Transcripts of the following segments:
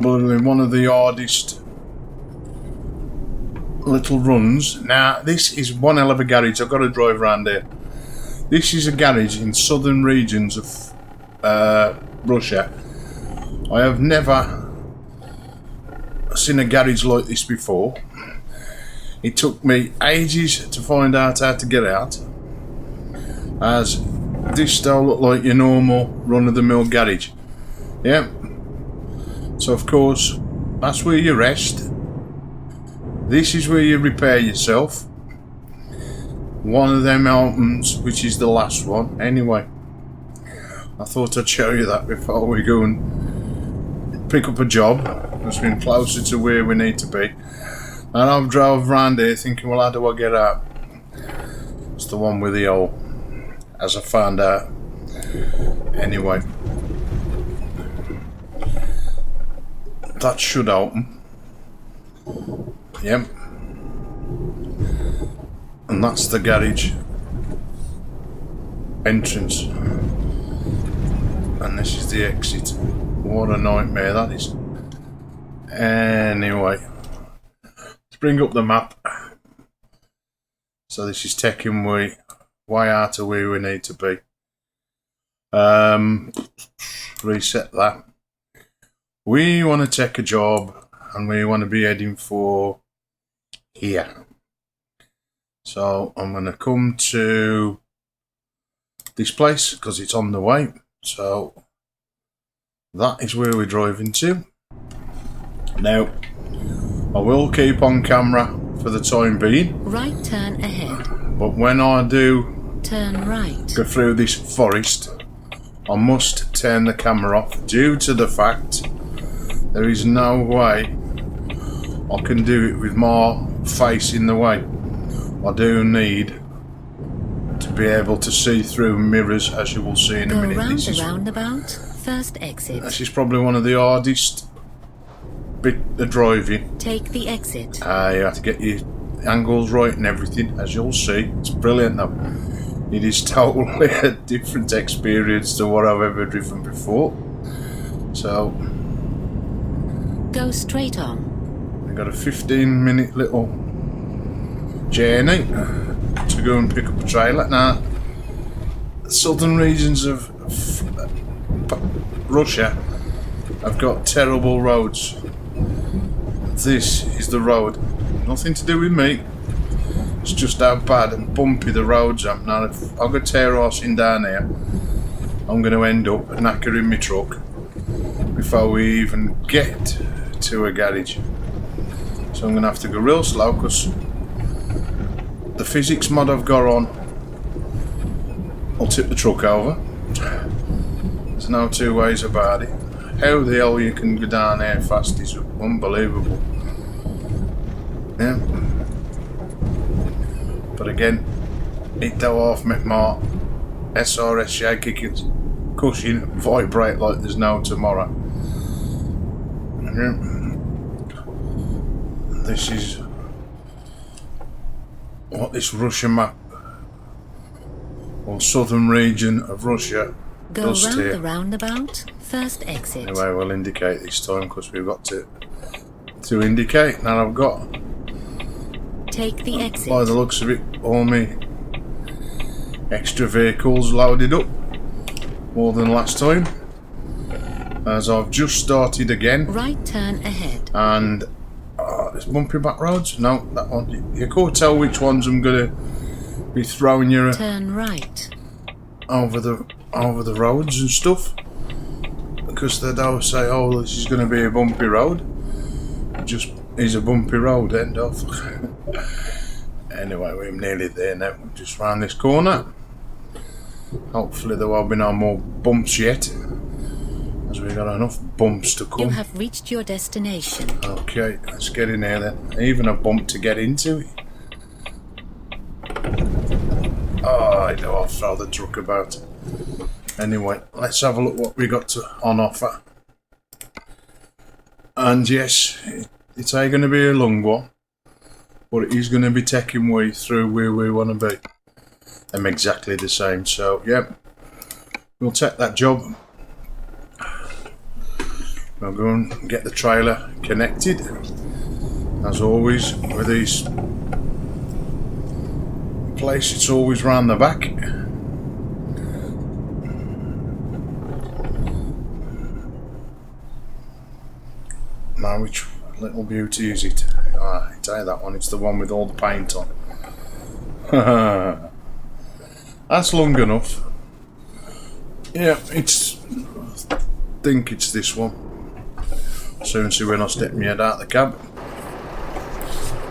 one of the hardest little runs. Now, this is one hell of a garage. I've got to drive around here. This is a garage in southern regions of Russia. I have never seen a garage like this before. It took me ages to find out how to get out, as this don't look like your normal run-of-the-mill garage. Yeah. So of course, that's where you rest. This is where you repair yourself. One of them albums, which is the last one. Anyway, I thought I'd show you that before we go and pick up a job. It's been closer to where we need to be. And I've drove around here thinking, well, how do I get out? It's the one with the hole, as I found out. Anyway, that should open. Yep. And that's the garage entrance. And this is the exit. What a nightmare that is. Anyway, let's bring up the map. So this is taking way out of where we need to be. Reset that. We want to take a job and we want to be heading for here. So I'm going to come to this place because it's on the way. So that is where we're driving to. Now, I will keep on camera for the time being. Right turn ahead. But when I do turn right, go through this forest, I must turn the camera off due to the fact there is no way I can do it with my face in the way. I do need to be able to see through mirrors, as you will see in a minute. Go round the roundabout, first exit. This is probably one of the hardest bit of driving. Take the exit. You have to get your angles right and everything, as you'll see. It's brilliant though. It is totally a different experience to what I've ever driven before. So, go straight on. We've got a 15-minute little journey to go and pick up a trailer. Now, the southern regions of Russia have got terrible roads. This is the road. Nothing to do with me. It's just how bad and bumpy the roads are. Now, if I go tear horsing down here, I'm going to end up knackering my truck before we even get to a garage. So I'm going to have to go real slow because the physics mod I've got on will tip the truck over. There's no two ways about it. How the hell you can go down there fast is unbelievable. Yeah. But again, it don't half make my SRS shaky cushion vibrate like there's no tomorrow. Yeah. This is what this Russian map, or southern region of Russia, does round here. The roundabout, first exit. Anyway, we'll indicate this time because we've got to indicate. Now I've got, take the exit. by the looks of it, all my extra vehicles loaded up, more than last time, as I've just started again. Right turn ahead. And there's bumpy back roads. No, that one. You can't tell which ones I'm gonna be throwing you turn right over the roads and stuff, because they don't say, oh, this is going to be a bumpy road. It just is a bumpy road. End off. Anyway, we're nearly there now. We're just round this corner. Hopefully there won't be no more bumps yet, as we've got enough bumps to come. You have reached your destination. Okay, let's get in here then. Even a bump to get into it. Oh, I know, I'll throw the truck about. Anyway, let's have a look what we got on offer. And yes, it's going to be a long one, but it is going to be taking way through where we want to be. I'm exactly the same, so yeah, we'll take that job. I'll go and get the trailer connected. As always, with these place, it's always round the back. Now, which little beauty is it? Ah, I tell you that one, it's the one with all the paint on. That's long enough. Yeah, I think it's this one. Soon see when I step my head out the cab.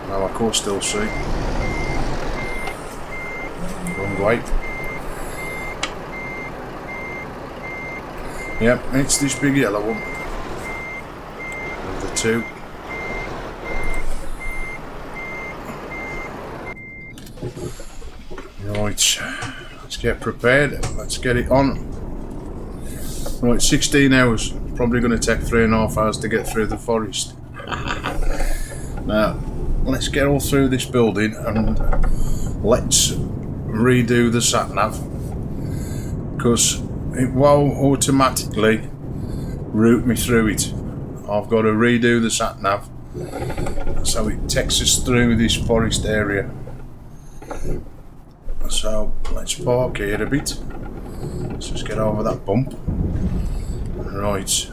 Now I can still see. Wrong way. Yep, it's this big yellow one. Of the two. Right, let's get prepared. Let's get it on. Right, 16 hours. Probably going to take 3.5 hours to get through the forest. Now, let's get all through this building and let's redo the sat-nav, because it won't automatically route me through it. I've got to redo the sat-nav so it takes us through this forest area. So let's park here a bit. Let's just get over that bump. Right,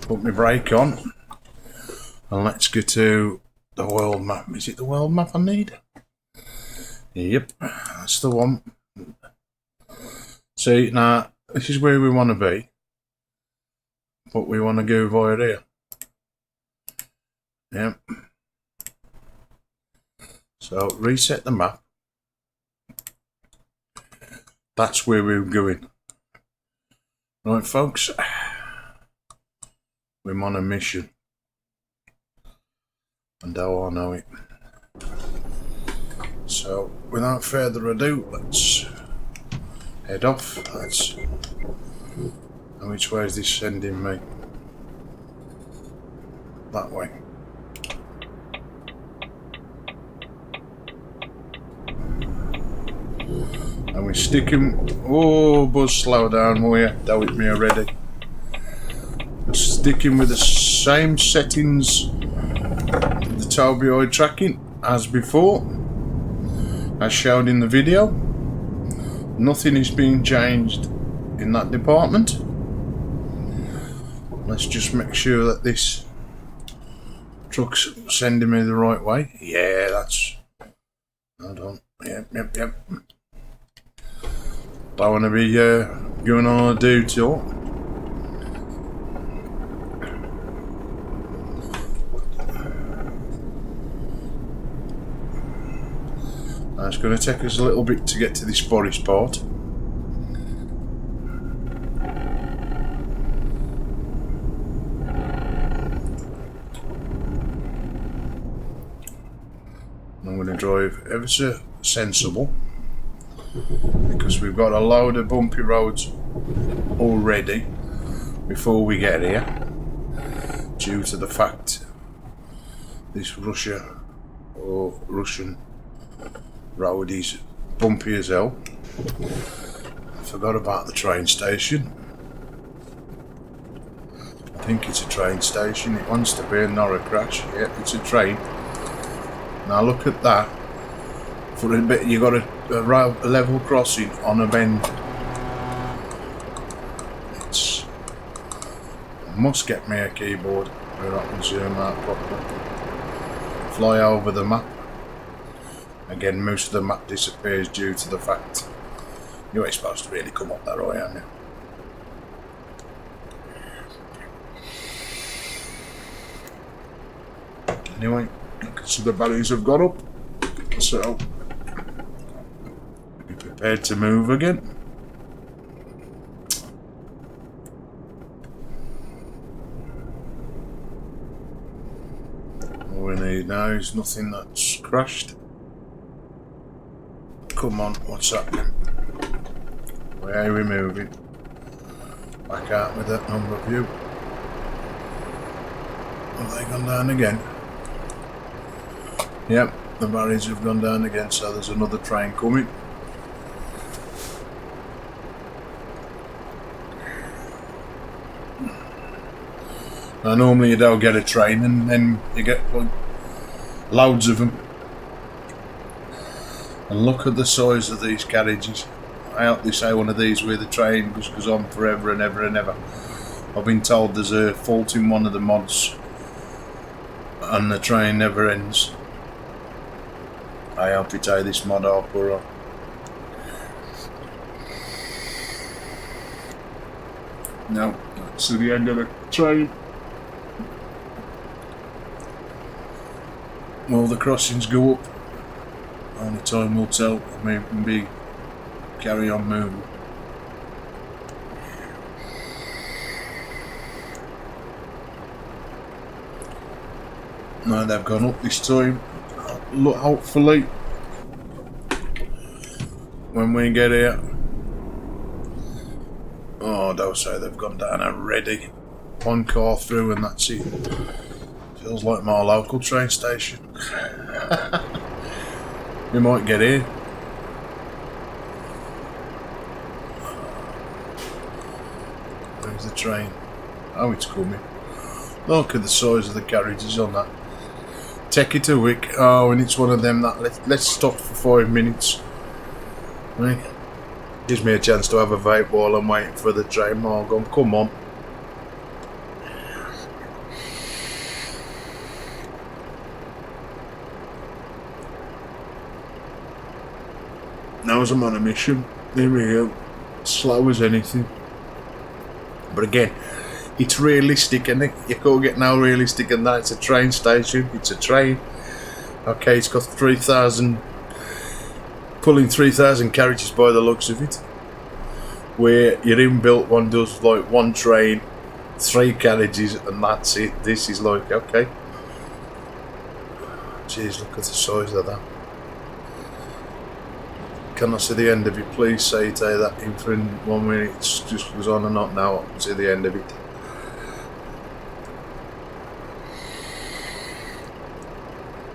put my brake on and let's go to the world map. Is it the world map I need? Yep, that's the one. See, now this is where we want to be, but we want to go via here. Yep. So reset the map. That's where we're going. Right, folks, we're on a mission, and how I know it. So, without further ado, let's head off. And which way is this sending me? That way. And we're sticking. Oh, Buzz, slow down, will you? Don't hit me already. We're sticking with the same settings of the Tobii tracking as before, as shown in the video. Nothing is being changed in that department. Let's just make sure that this truck's sending me the right way. Yeah, that's. Hold on. Yep. Don't want to be going on a detour. Now it's going to take us a little bit to get to this forest part. I'm going to drive ever so sensible, because we've got a load of bumpy roads already before we get here, due to the fact this Russian road is bumpy as hell. I forgot about the train station. I think it's a train station. It wants to be a Norra crash. Yeah, it's a train. Now look at that. For a bit, you got a level crossing on a bend. I must get me a keyboard where I can zoom out properly. Fly over the map. Again, most of the map disappears due to the fact you ain't supposed to really come up that way, are you? Anyway, so the batteries have got up, so be prepared to move again. All we need now is nothing that's crashed. Come on, what's happening? Where are we moving? Back out with that number view. Have they gone down again? Yep, the barriers have gone down again, so there's another train coming. Normally you don't get a train, and then you get like loads of them. And look at the size of these carriages. I hope they say one of these where the train just goes on forever and ever and ever. I've been told there's a fault in one of the mods and the train never ends. I hope you take this mod up or no, that's the end of the train. All the crossings go up. Only time will tell. Maybe carry on moving. No, they've gone up this time. Look, hopefully, when we get here. Oh, don't say they've gone down already. One car through and that's it. Feels like my local train station. We might get here. Where's the train? Oh, it's coming. Look at the size of the carriages on that. Take it a week. Oh, and it's one of them that let's stop for 5 minutes. Right. Gives me a chance to have a vape while I'm waiting for the train. Oh, come on. Now as I'm on a mission, here we go. Slow as anything. But again, it's realistic, isn't it? You can't get no realistic in that. It's a train station. It's a train. Okay, it's got 3,000, pulling 3,000 carriages by the looks of it. Where your inbuilt one does like one train, 3 carriages, and that's it. This is like, okay. Jeez, look at the size of that. Can I see the end of it? Please say that in for 1 minute. It just goes on and on now. I can see the end of it.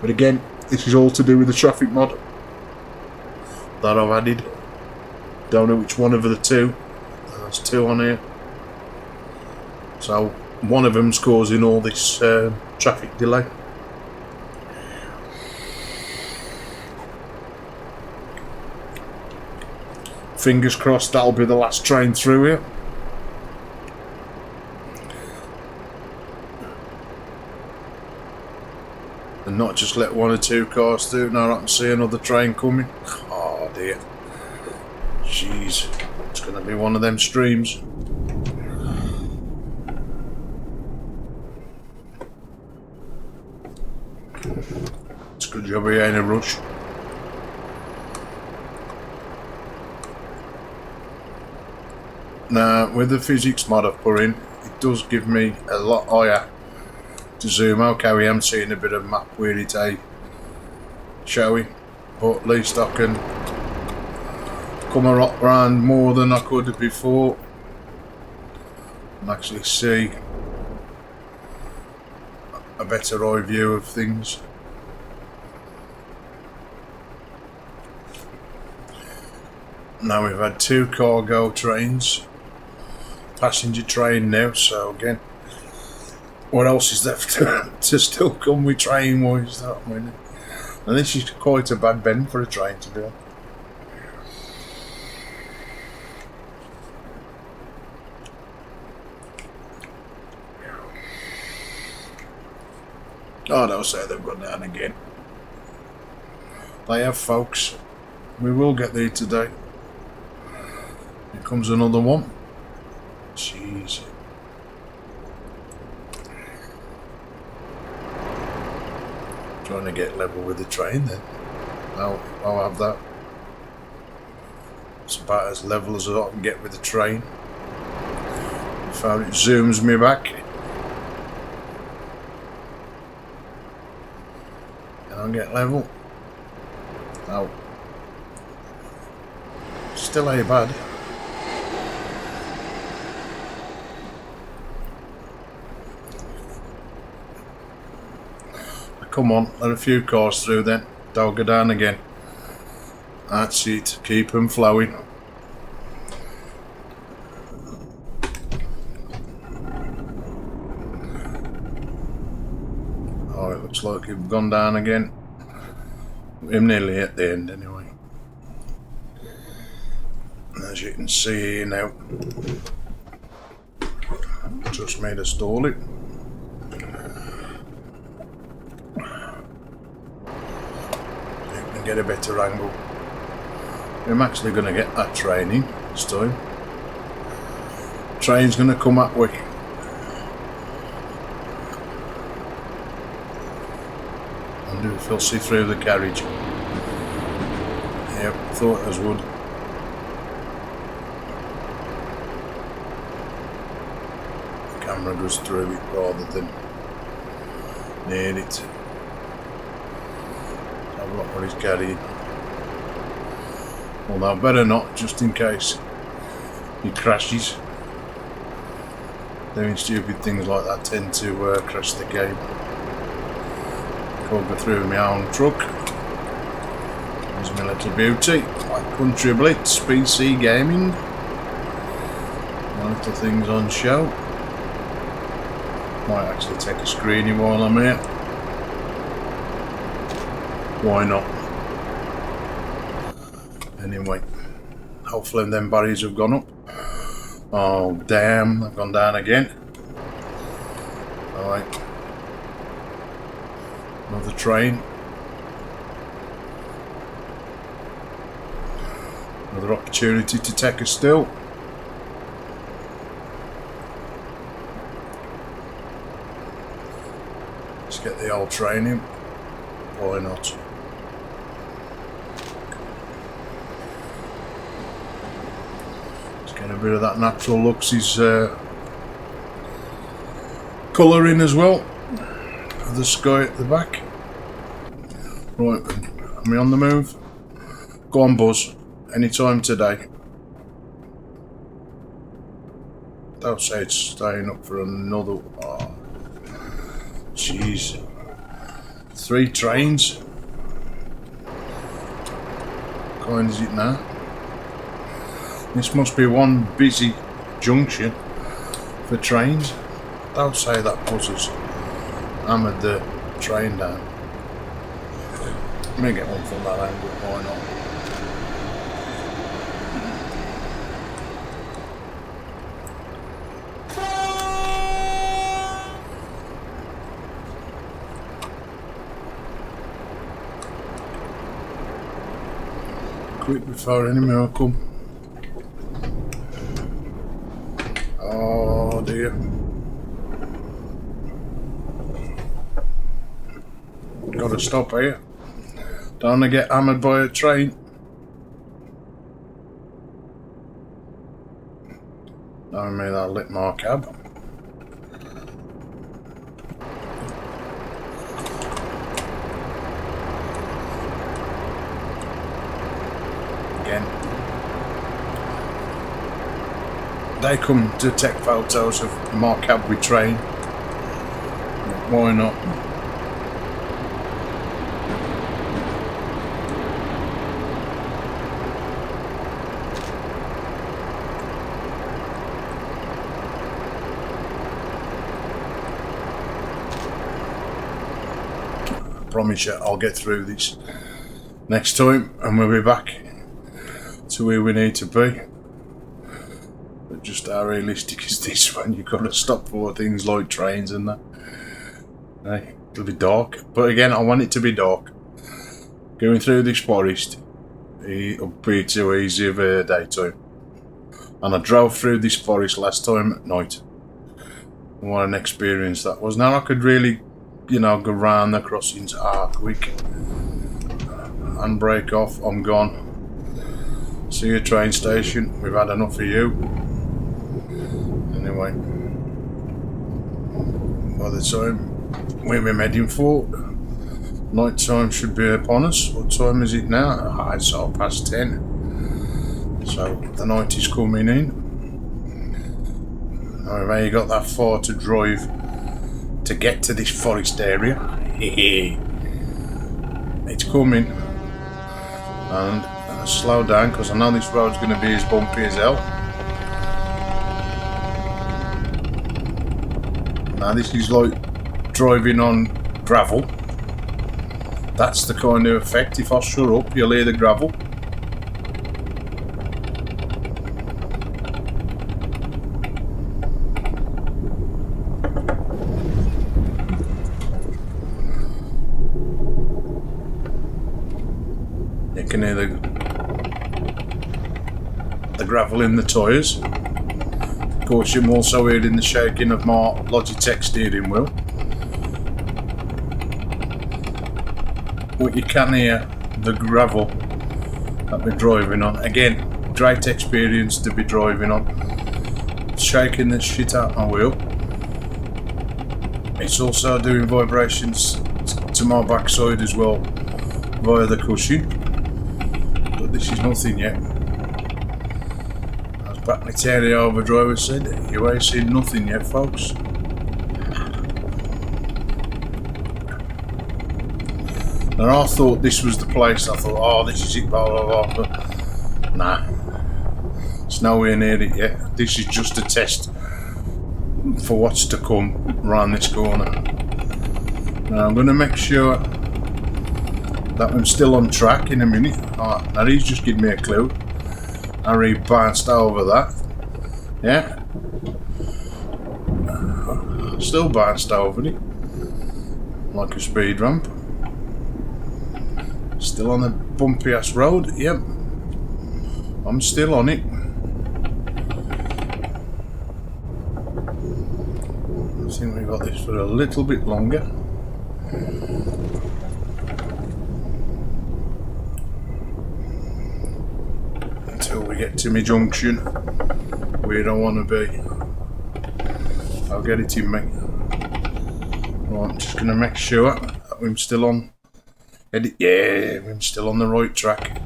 But again, this is all to do with the traffic mod that I've added. Don't know which one of the two. There's 2 on here. So one of them's causing all this traffic delay. Fingers crossed that'll be the last train through here. And not just let 1 or 2 cars through. Now I can see another train coming. Oh dear. Jeez. It's going to be one of them streams. It's a good job we ain't in a rush. Now, with the physics mod I've put in, it does give me a lot higher to zoom. Okay, we am seeing a bit of map where it ain't showing, but at least I can come around more than I could before and actually see a better eye view of things. Now we've had 2 cargo trains. Passenger train now, so again, what else is left to still come with train wise? That mean, and this is quite a bad bend for a train to do. Oh, don't say they've gone down again. They have, folks. We will get there today. Here comes another one. Jeez. Trying to get level with the train then. I'll have that. It's about as level as I can get with the train. Before it zooms me back. And I'll get level. Oh. Still ain't bad. Come on, let a few cars through then. Don't go down again. That's it. Keep them flowing. Oh, it looks like we've gone down again. I'm nearly at the end anyway. As you can see here now, just made a stall it. You can get a better angle. I'm actually going to get that train in this time. Train's going to come that way. And do if you'll see through the carriage. Yep, thought as would. The camera goes through it rather than near it. Have a look what he's carrying. Although better not, just in case he crashes. Doing stupid things like that tend to crash the game. Can't go through my own truck. There's my little beauty. My Country Blitz, PC gaming. My little things on show. Might actually take a screening while I'm here. Why not? Anyway, hopefully them barriers have gone up. Oh damn, they've gone down again. Alright. Another train. Another opportunity to take a still. Let's get the old train in. Why not? Get a bit of that natural looks is colouring as well. The sky at the back. Right, am I on the move? Go on, Buzz. Anytime today. Don't say it's staying up for another. Oh, jeez. 3 trains. What kind is it now? This must be one busy junction for trains. Don't say that Buzz has hammered the train down. Let me get one from that angle, why not? Quick before any more come. Oh dear. Gotta stop here. Don't want to get hammered by a train. Knowing me that lit my cab. Again. They come to take photos of my cab with train. Why not? I promise you I'll get through this next time and we'll be back to where we need to be. But just how realistic is this when you've got to stop for things like trains and that? Hey, it'll be dark. But again, I want it to be dark. Going through this forest, it'll be too easy of a daytime. And I drove through this forest last time at night. And what an experience that was. Now I could really, you know, go round the crossings quick. And break off, I'm gone. See you, train station. We've had enough of you. Anyway, by the time we're heading for, night time should be upon us. What time is it now? Ah, it's 10:30. So the night is coming in. I've only got that far to drive to get to this forest area. It's coming. And slow down because I know this road's going to be as bumpy as hell. Now this is like driving on gravel. That's the kind of effect. If I shut up, you'll hear the gravel. You can hear the gravel in the tyres. Of course, you're also hearing the shaking of my Logitech steering wheel. But you can hear the gravel that we're driving on. Again, great experience to be driving on. Shaking the shit out my wheel. It's also doing vibrations to my backside as well via the cushion. But this is nothing yet. As Batnitaria Overdriver said, you ain't seen nothing yet, folks. And I thought this was the place. I thought, oh, this is it, blah, blah, blah. But nah, it's nowhere near it yet. This is just a test for what's to come around this corner. Now I'm going to make sure that I'm still on track in a minute. Alright, now he's just given me a clue. Harry bounced over that. Yeah. Still bounced over it. Like a speed ramp. Still on the bumpy ass road. Yep. I'm still on it. I think we've got this for a little bit longer. Until we get to my junction where I want to be. I'll get it in me. Right, I'm just going to make sure that I'm still on. Yeah, I'm still on the right track.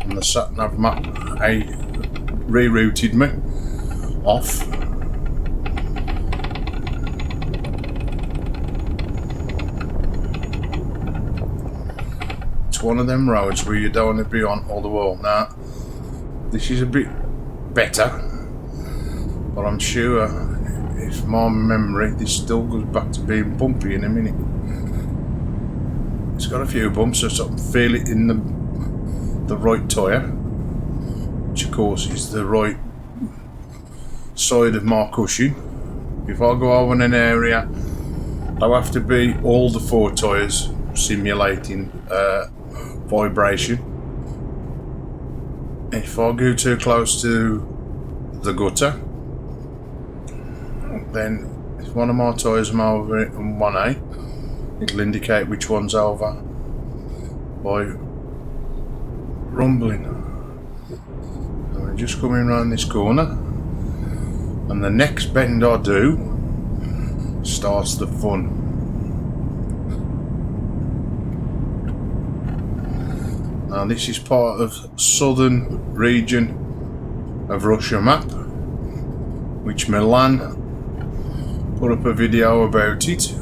And the sat-nav map rerouted me off. It's one of them roads where you don't want to be on all the while. Now, this is a bit better, but I'm sure if my memory, this still goes back to being bumpy in a minute. It's got a few bumps, so I can feel it in the right tyre, which of course is the right side of my cushion. If I go over in an area, I'll have to be all the four tyres simulating vibration. If I go too close to the gutter, then if one of my tyres is over it and 1A, it'll indicate which one's over by rumbling. And we're just coming around this corner, and the next bend I do starts the fun. Now this is part of Southern Region of RusMap, which Milan put up a video about it.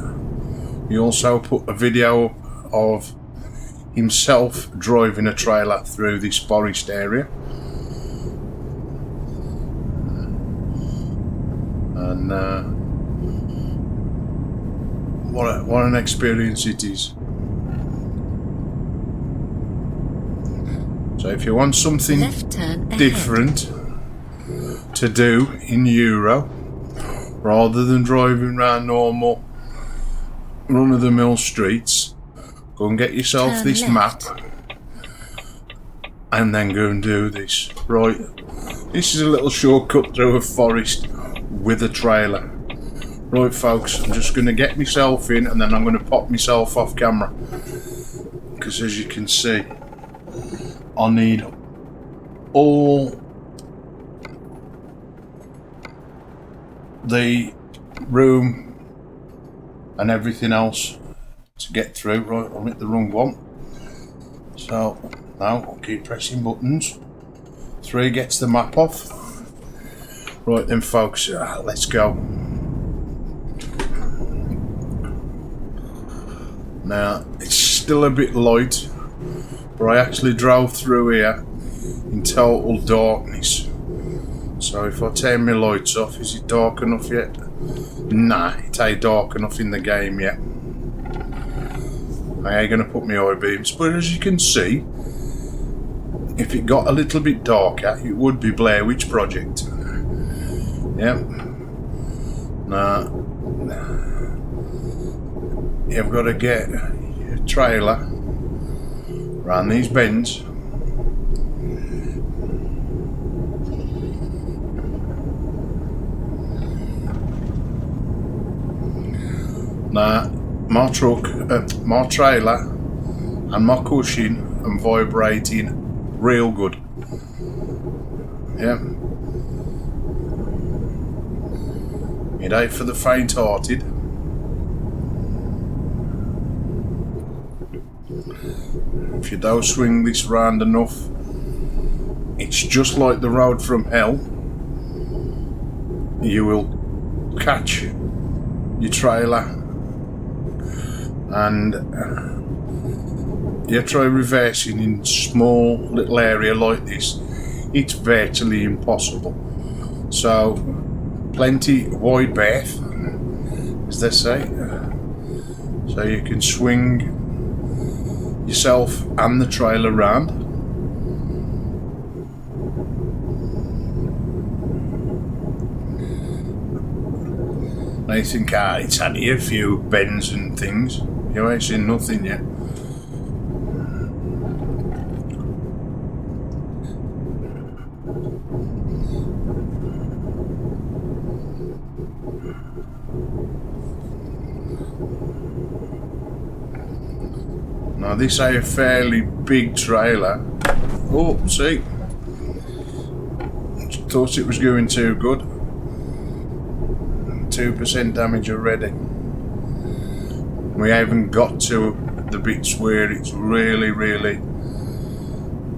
He also put a video of himself driving a trailer through this forest area. And what an experience it is. So if you want something different to do in Euro, rather than driving around normal run-of-the-mill streets, go and get yourself this map and then go and do this. Right, this is a little shortcut through a forest with a trailer. Right folks, I'm just going to get myself in and then I'm going to pop myself off camera, because as you can see I need all the room and everything else to get through. Right, I'm at the wrong one. So now I'll keep pressing buttons. 3 gets the map off. Right then folks, let's go. Now it's still a bit light, but I actually drove through here in total darkness. So if I turn my lights off, is it dark enough yet? Nah, it ain't dark enough in the game yet. I ain't gonna put my eye beams, but as you can see, if it got a little bit darker, it would be Blair Witch Project. Yep. Now, you've got to get your trailer around these bends. Now, my truck, my trailer and my cushion are vibrating real good. Yeah. It ain't for the faint-hearted. If you don't swing this round enough, it's just like the road from hell. You will catch your trailer and you try reversing in small little area like this, it's virtually impossible. So plenty wide berth, as they say, so you can swing yourself and the trailer round. And you think, it's only a few bends and things. You ain't seen nothing yet. Now this is a fairly big trailer. Oh, see, thought it was going too good. 2% damage already. We haven't got to the bits where it's really, really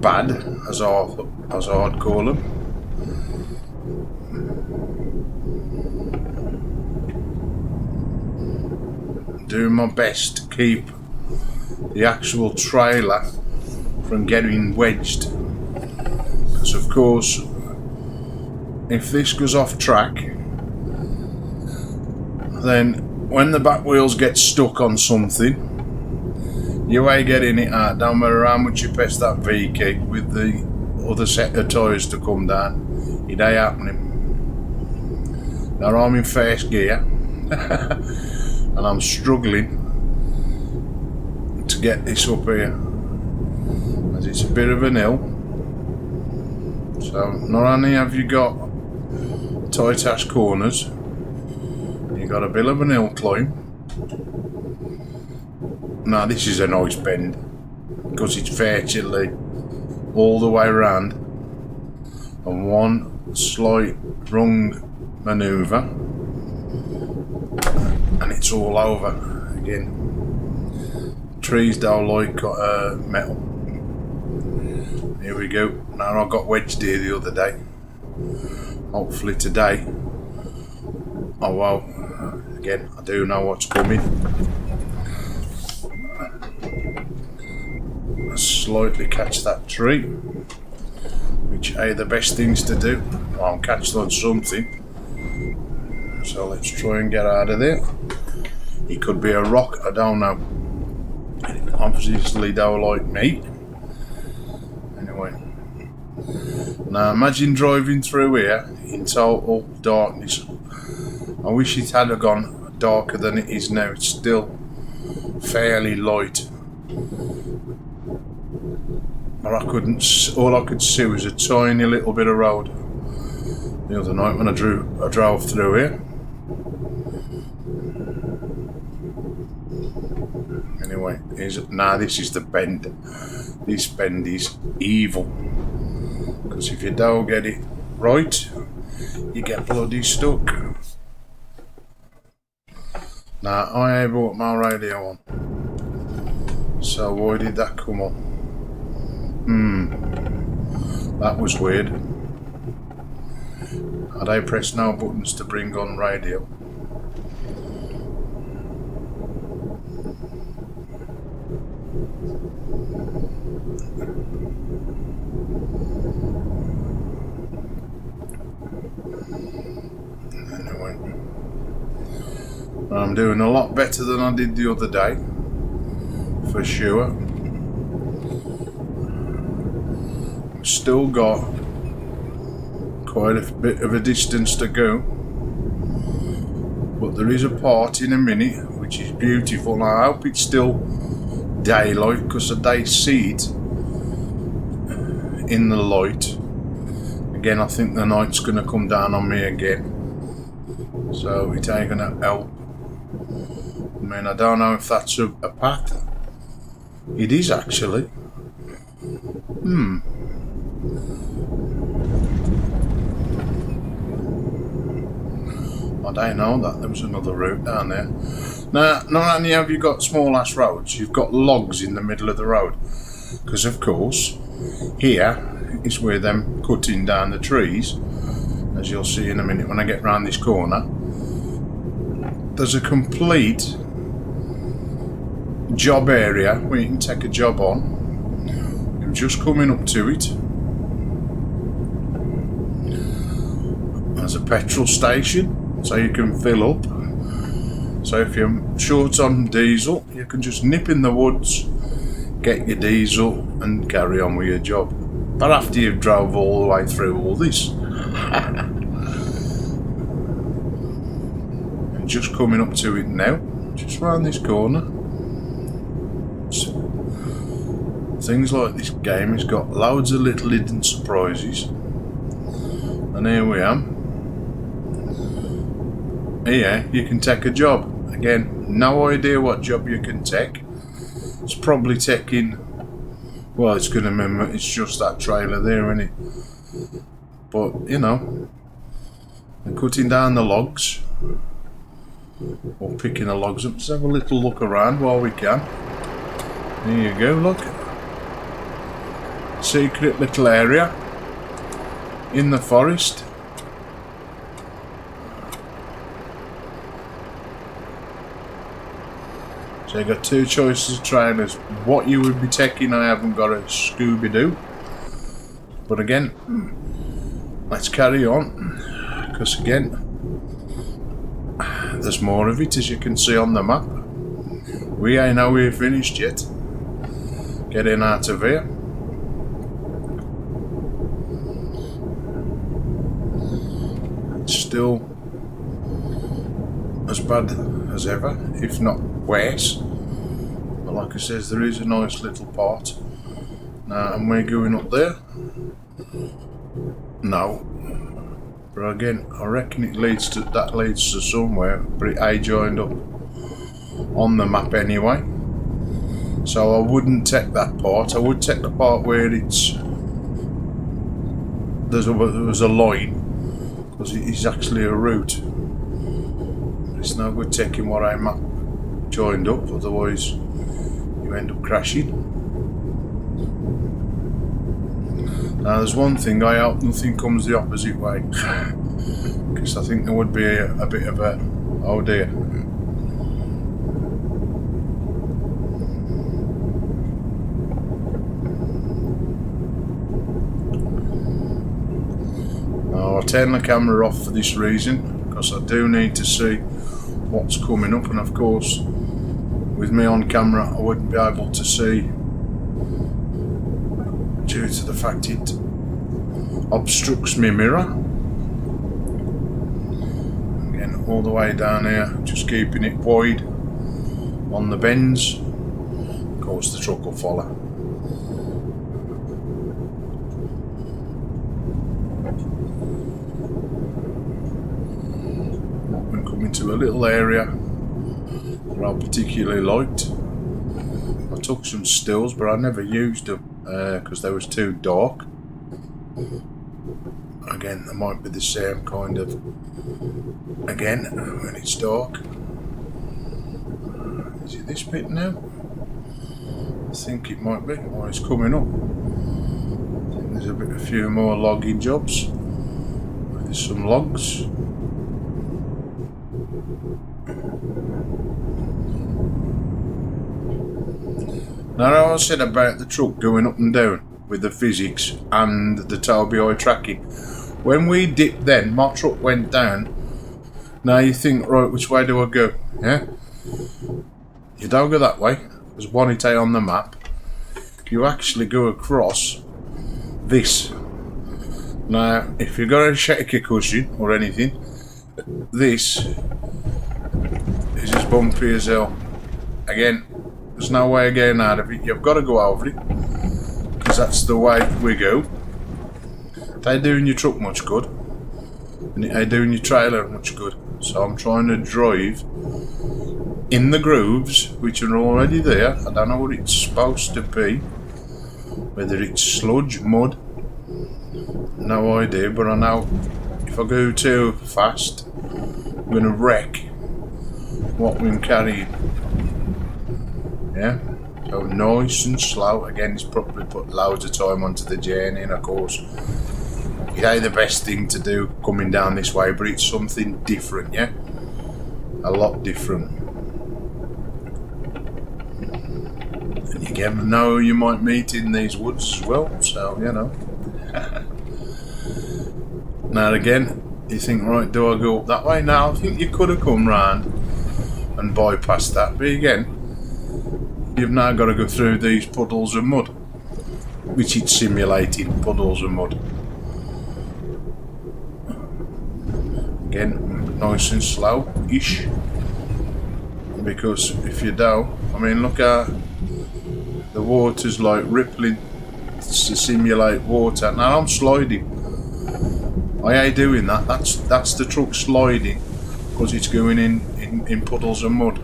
bad, as I'd call them. Doing my best to keep the actual trailer from getting wedged, because of course if this goes off track, then when the back wheels get stuck on something, you ain't getting it out. Don't matter how much you press that V key with the other set of tyres to come down, it ain't happening. Now I'm in first gear and I'm struggling to get this up here, as it's a bit of an hill. So not only have you got tight ass corners, you got a bit of an hill climb. Now this is a nice bend because it's virtually all the way around, and one slight wrong manoeuvre and it's all over again. Trees don't like metal. Here we go. Now I got wedged here the other day. Hopefully today I won't. Again, I do know what's coming. I slightly catch that tree, which are the best things to do. I'll catch on something. So let's try and get out of there. It could be a rock, I don't know. Obviously don't like me. Anyway, now imagine driving through here in total darkness. I wish it had gone darker than it is now. It's still fairly light, but all I could see was a tiny little bit of road the other night when I drove through here. Anyway, this is the bend. This bend is evil, because if you don't get it right, you get bloody stuck. Now I brought my radio on, so why did that come on? That was weird. Had I pressed no buttons to bring on radio? Anyway, I'm doing a lot better than I did the other day. for sure. We've still got quite a bit of a distance to go, but there is a part in a minute which is beautiful. I hope it's still daylight, because I see it in the light. Again, I think the night's going to come down on me again, so it ain't going to help. I mean, I don't know if that's a path. It is actually. I don't know that there was another route down there. Now, not only have you got small ass roads, you've got logs in the middle of the road. Because of course, here is where them cutting down the trees, as you'll see in a minute when I get round this corner. There's a complete job area where you can take a job on. You're just coming up to it. There's a petrol station, so you can fill up. So if you're short on diesel, you can just nip in the woods, get your diesel and carry on with your job. But after you've drove all the way through all this. And just coming up to it now, just round this corner. Things like this game has got loads of little hidden surprises. And here we are. Here you can take a job. Again, no idea what job you can take. It's probably taking, well, it's going to remember, it's just that trailer there, isn't it? But, you know, they're cutting down the logs, or picking the logs up. Let's have a little look around while we can. There you go, look. Secret little area in the forest. So you've got two choices of trailers. What you would be taking, I haven't got a Scooby-Doo. But again, let's carry on. Because again, there's more of it, as you can see on the map. We ain't nowhere finished yet. Getting out of here. It's still as bad as ever, if not worse. But like I says, there is a nice little part. Now, and we're going up there? No. But again, I reckon it leads to, that leads to somewhere, but it ain't joined up on the map anyway. So I wouldn't take that part. I would take the part where it's there's a line, because it is actually a route. It's no good taking what I'm map joined up, otherwise you end up crashing. Now there's one thing, I hope nothing comes the opposite way, because I think there would be a bit of a, oh dear. Now I'll turn the camera off for this reason, because I do need to see what's coming up, and of course with me on camera I wouldn't be able to see due to the fact it obstructs my mirror. Again, all the way down here, just keeping it wide on the bends. Of course the truck will follow. I'm coming to a little area that I particularly liked. I took some stills, but I never used them because they was too dark. Again, they might be the same kind of, again, when it's dark. Is it this bit now? I think it might be. Oh, it's coming up. I think there's a few more logging jobs. There's some logs. Now, I said about the truck going up and down with the physics and the tow-behind eye tracking. When we dipped then, my truck went down. Now you think, right, which way do I go? Yeah? You don't go that way. There's one it on the map. You actually go across this. Now, if you've got a shaky cushion or anything, this is as bumpy as hell. Again, there's no way of getting out of it. You've got to go over it, because that's the way we go. It ain't doing your truck much good, and it ain't doing your trailer much good. So I'm trying to drive in the grooves, which are already there. I don't know what it's supposed to be. Whether it's sludge, mud, no idea, but I know if I go too fast, I'm going to wreck what we're carrying. Yeah, so nice and slow. Again, it's probably put loads of time onto the journey, and of course, it ain't the best thing to do coming down this way, but it's something different, yeah? A lot different. And you never know who you might meet in these woods as well, so, you know. Now again, you think, right, do I go up that way? Now, I think you could have come round and bypassed that, but again, you've now got to go through these puddles of mud, which it's simulating puddles of mud. Again, nice and slow-ish, because if you don't, I mean, look at the water's like rippling to simulate water. Now I'm sliding. I ain't doing that. That's the truck sliding because it's going in puddles of mud.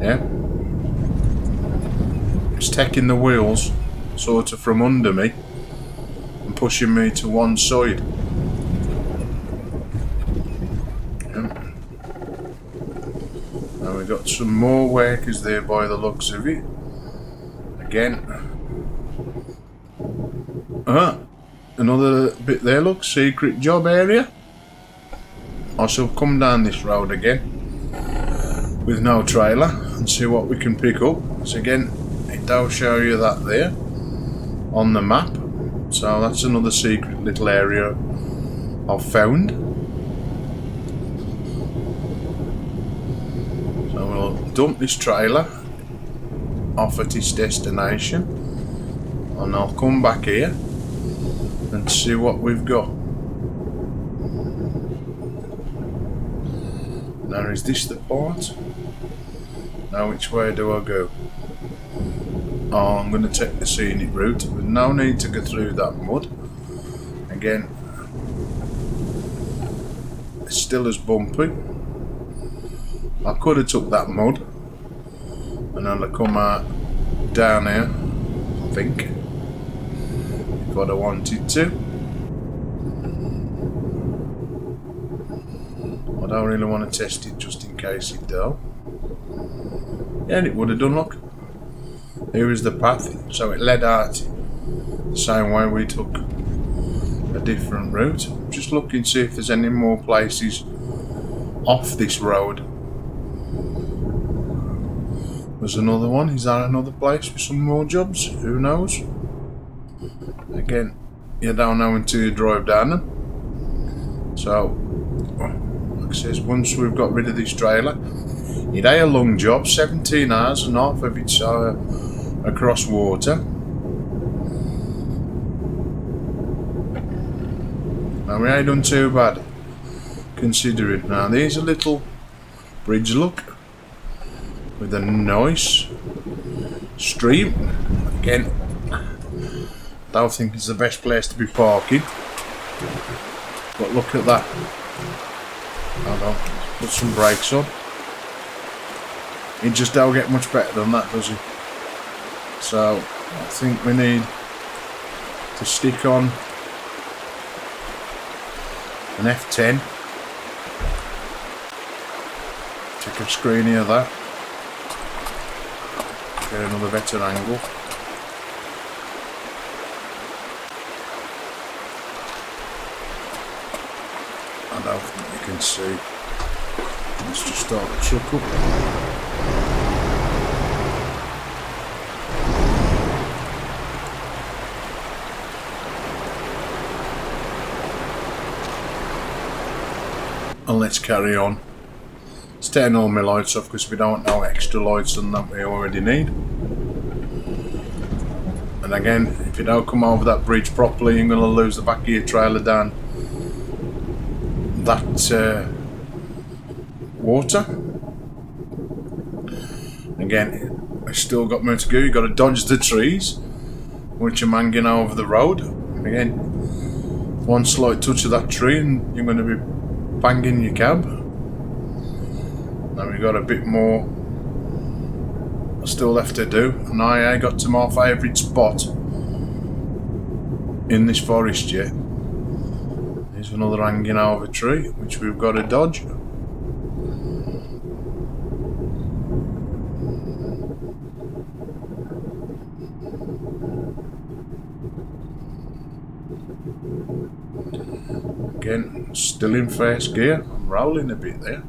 Yeah, it's taking the wheels sort of from under me and pushing me to one side. Now we've got some more workers there by the looks of it. Again. Another bit there, look, secret job area. I shall come down this road again with no trailer and see what we can pick up. So again, it does show you that there on the map. So that's another secret little area I've found. So we'll dump this trailer off at its destination, and I'll come back here and see what we've got. Now, is this the part? Now, which way do I go? Oh, I'm going to take the scenic route with no need to go through that mud. Again, it's still as bumpy. I could have took that mud and then I come out down here, I think, if I'd have wanted to. I don't really want to test it just in case it does. Yeah, and it would have done, look. Here is the path, so it led out the same way we took a different route. Just looking to see if there's any more places off this road. There's another one. Is that another place with some more jobs? Who knows? Again, you don't know until you drive down them. So, like I says, once we've got rid of this trailer, it ain't a long job, 17 hours and half of it's across water. Now we ain't done too bad, considering. Now there's a little bridge, look, with a nice stream. Again, don't think it's the best place to be parking, but look at that. Hold on, put some brakes on. It just don't get much better than that, does it? So I think we need to stick on an F10. Take a screen of that. Get another better angle. I don't think you can see. Let's just start the truck up. And let's carry on. It's turn all my lights off because we don't want no extra lights than that we already need. And again, if you don't come over that bridge properly, you're going to lose the back of your trailer down that water. Again, I still got more to go. You've got to dodge the trees which are hanging over the road. Again, one slight touch of that tree and you're going to be banging your cab. Now we've got a bit more still left to do, and I got to my favourite spot in this forest yet. There's another hanging over tree which we've got to dodge. Again, still in first gear. I'm rolling a bit there.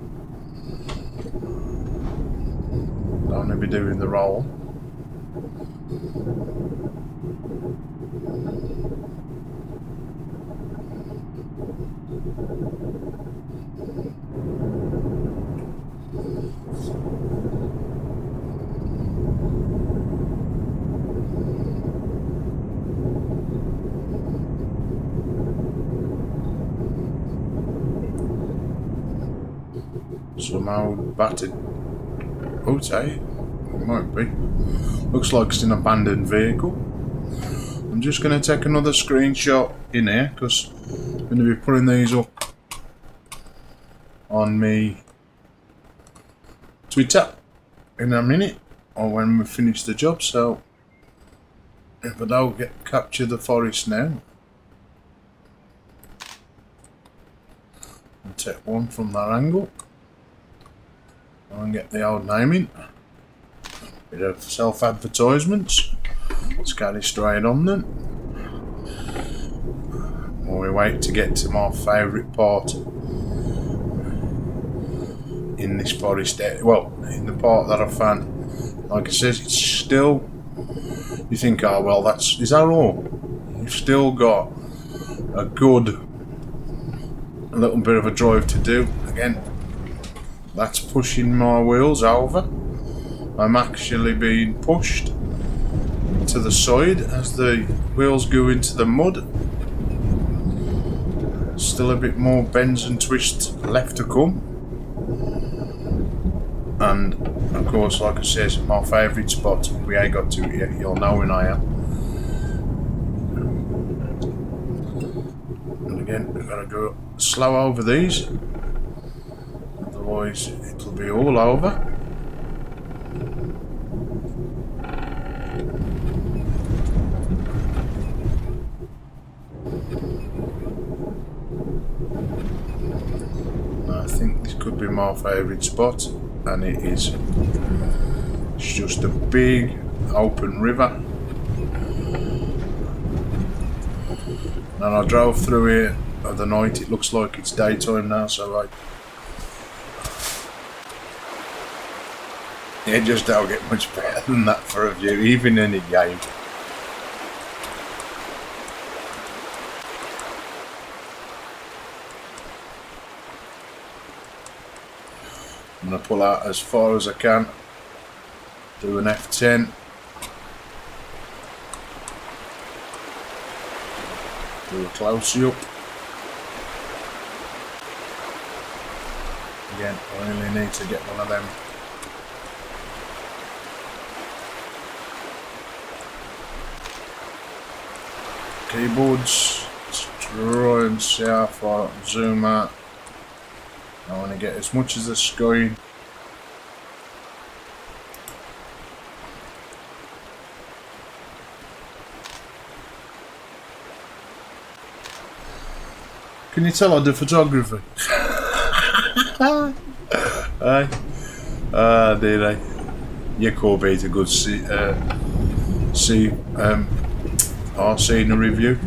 Don't want to be doing the roll. Somehow battered. Okay, it might be. Looks like it's an abandoned vehicle. I'm just going to take another screenshot in here because I'm going to be putting these up on me Twitter in a minute or when we finish the job. So if I don't capture the forest now, I'll take one from that angle. And get the old name in. Bit of self-advertisements. Let's get it straight on then. While we wait to get to my favourite part in this forest area. Well, in the part that I found, like I says, it's still. You think, oh well, is that all? You've still got a little bit of a drive to do. Again, that's pushing my wheels over. I'm actually being pushed to the side as the wheels go into the mud. Still a bit more bends and twists left to come. And of course, like I says, my favourite spot. We ain't got to it yet. You'll know when I am. And again, we've got to go slow over these. Otherwise, it'll be all over. I think this could be my favourite spot, and it is. It's just a big open river. And I drove through here the night. It looks like it's daytime now, so it just don't get much better than that for a view, even in a game. I'm going to pull out as far as I can, do an F10. Do a close up. Again, I really need to get one of them. Keyboards, let's try and see how far I can zoom out. I want to get as much as the sky. Can you tell I do photography? Aye. Did I? You could be a good scenery review.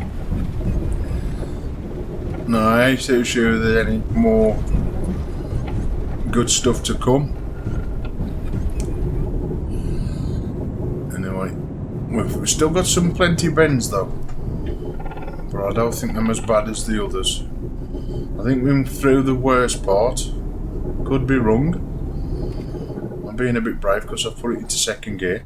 No, I ain't too sure there's any more good stuff to come. Anyway, we've still got some plenty bends though, but I don't think they're as bad as the others. I think we're through the worst part. Could be wrong. being a bit brave because I've put it into second gear.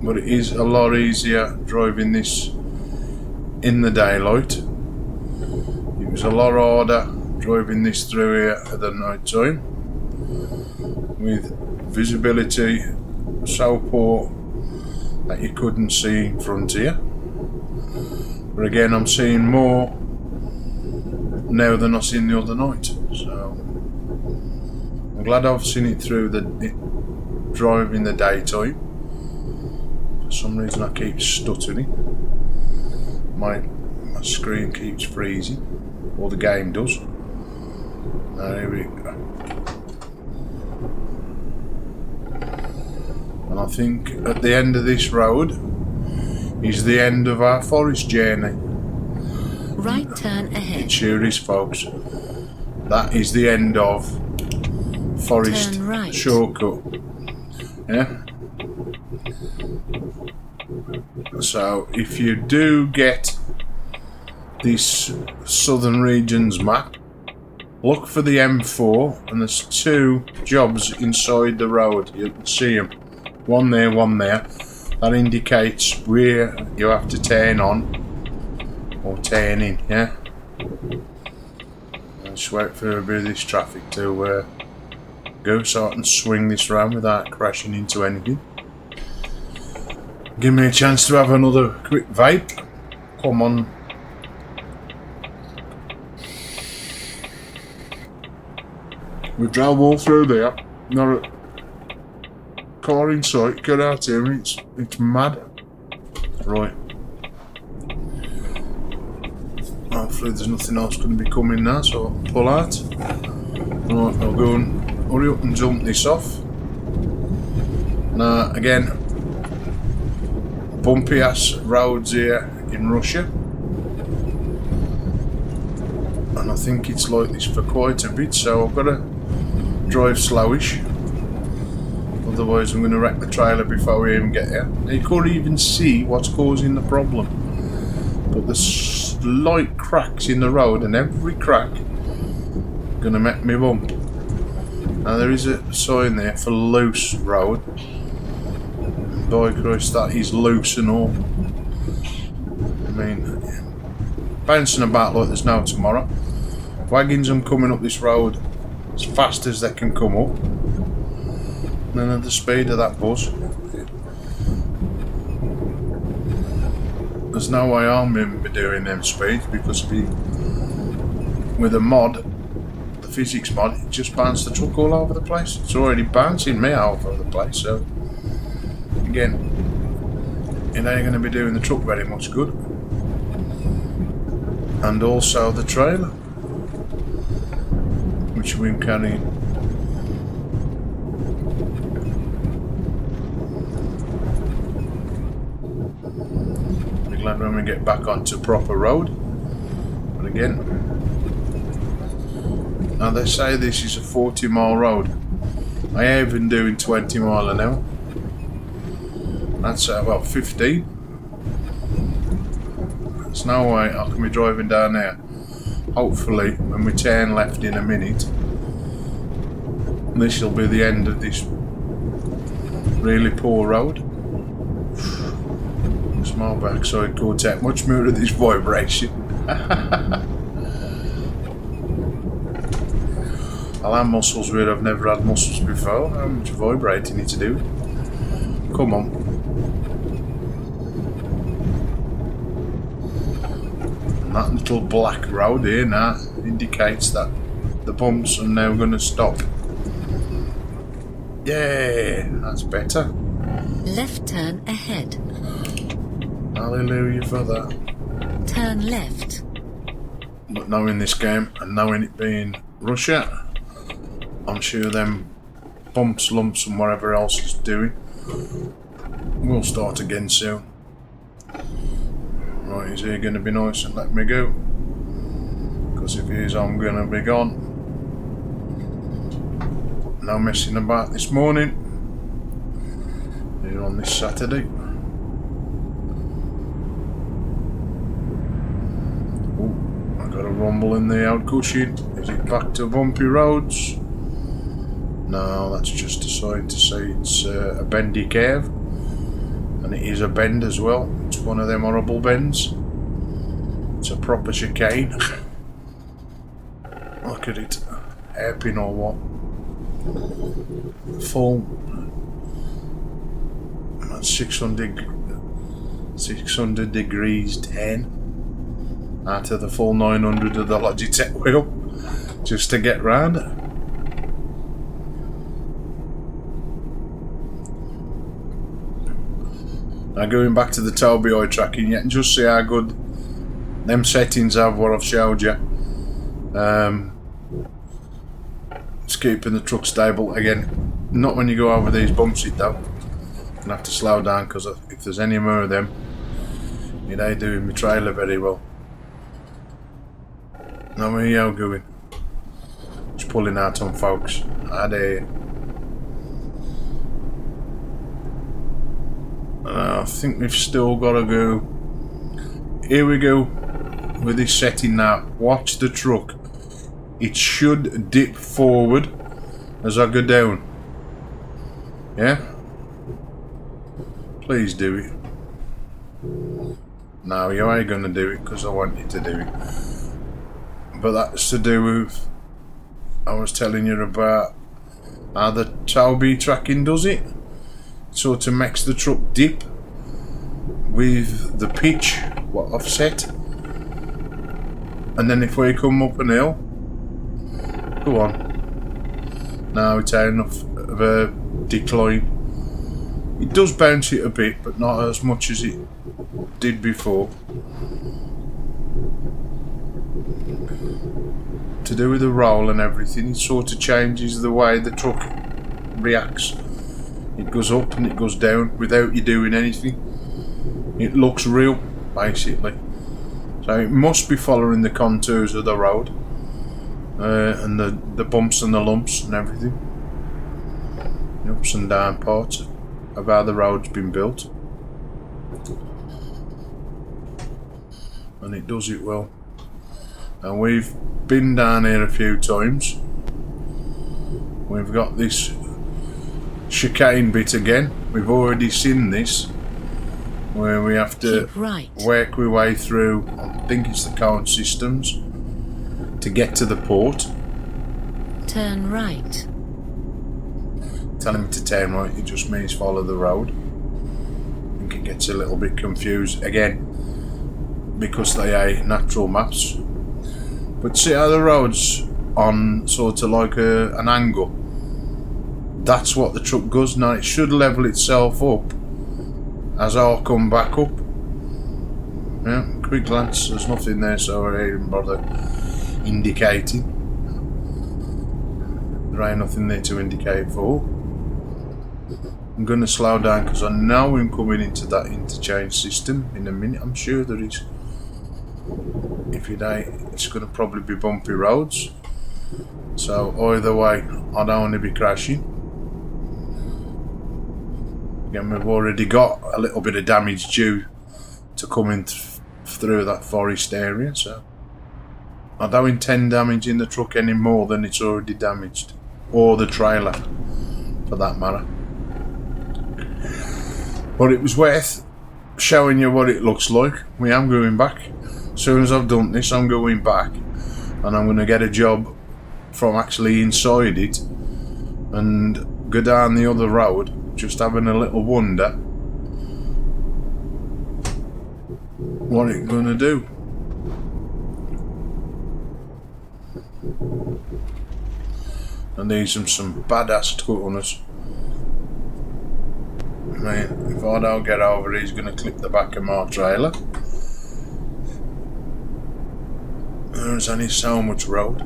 But it is a lot easier driving this in the daylight. It was a lot harder driving this through here at the night time, with visibility so poor that you couldn't see in front of you. But again, I'm seeing more now than I seen the other night, so I'm glad I've seen it through the drive in the daytime. For some reason I keep stuttering. My screen keeps freezing, or the game does. There we go. And I think at the end of this road is the end of our forest journey. Right turn ahead. It sure is, folks. That is the end of forest Turn right. shortcut. Yeah. So if you do get this Southern Regions map, look for the M4, and there's 2 jobs inside the road. You can see them. One there, one there. That indicates where you have to turn on or turn in, yeah? I'll just wait for a bit of this traffic to go so I can swing this round without crashing into anything. Give me a chance to have another quick vape. Come on. We drove all through there. Not a car in sight. Get out here. It's mad. Right. Hopefully there's nothing else going to be coming now, so I'll pull out. Right, I'll go and hurry up and jump this off. Now, again, bumpy ass roads here in Russia. And I think it's like this for quite a bit, so I've got to drive slowish. Otherwise I'm going to wreck the trailer before we even get here. You can't even see what's causing the problem. But there's slight cracks in the road, and every crack going to make me bump. Now there is a sign there for loose road. By Christ, that is loose and all. I mean, bouncing about like there's no tomorrow. Wagons are coming up this road as fast as they can come up. None of the speed of that bus. There's no way I'm going to be doing them speeds, because with a mod, the physics mod, it just bounced the truck all over the place. It's already bouncing me all over the place, so again, it ain't going to be doing the truck very much good. And also the trailer, which we're carrying. Be glad when we get back onto proper road. But again, now they say this is a 40-mile road. I have been doing 20 mile an hour. That's well, 15. There's no way I can be driving down there. Hopefully, when we turn left in a minute, this will be the end of this really poor road. Small backside Cortex, much more of this vibration. I'll have muscles where I've never had muscles before. How much vibrating it to do? Come on. And that little black road here now indicates that the bumps are now going to stop. Yeah, that's better. Left turn ahead. Hallelujah for that. Turn left. But knowing this game and knowing it being Russia, I'm sure them bumps, lumps and whatever else it's doing will start again soon. Right, is he going to be nice and let me go? Because if he is, I'm going to be gone. No messing about this morning. Here on this Saturday. Oh, I got a rumble in the out cushion. Is Is it back to bumpy roads? No, that's just a sign to say it's a bendy curve. And it is a bend as well. It's one of them horrible bends. It's a proper chicane. Look at it. Hairpin or what? Full. That's 600 degrees 10. Out of the full 900 of the Logitech wheel. Just to get round. Now going back to the Tobii eye tracking, you can just see how good them settings have what I've showed you. It's keeping the truck stable again. Not when you go over these bumps it though. You're gonna have to slow down because if there's any more of them, it ain't doing my trailer very well. Now where are you going? Just pulling out on folks. I dare you. I think we've still got to go. Here we go with this setting now. Watch the truck. It should dip forward as I go down. Yeah? Please do it. No, you ain't going to do it because I want you to do it. But that's to do with, I was telling you about how the Tobii tracking does it. Sort of makes the truck dip with the pitch what I've set. And then if we come up an hill, go on. Now it's enough of a decline. It does bounce it a bit, but not as much as it did before. To do with the roll and everything, it sort of changes the way the truck reacts. It goes up and it goes down without you doing anything. It looks real, basically. So it must be following the contours of the road. And the bumps and the lumps and everything. The ups and down parts of how the road's been built. And it does it well. And we've been down here a few times. We've got this chicane bit again. We've already seen this, where we have to work our way through, I think it's the cone systems, to get to the port. Turn right. Telling me to turn right, it just means follow the road. I think it gets a little bit confused again because they are natural maps. But see how the road's on sort of like an angle. That's what the truck does. Now it should level itself up as I'll come back up. Yeah, quick glance, there's nothing there, so I ain't even bother indicating. There ain't nothing there to indicate for. I'm going to slow down because I know I'm coming into that interchange system in a minute. I'm sure there is. If it ain't, it's going to probably be bumpy roads. So either way, I don't want to be crashing. Again, we've already got a little bit of damage due to coming through that forest area, so I don't intend damaging the truck any more than it's already damaged, or the trailer for that matter. But it was worth showing you what it looks like. We am going back. As soon as I've done this, I'm going back and I'm going to get a job from actually inside it and go down the other road, just having a little wonder what it's going to do. And these are some badass tunnels. Man, if I don't get over, he's going to clip the back of my trailer. There's only so much road.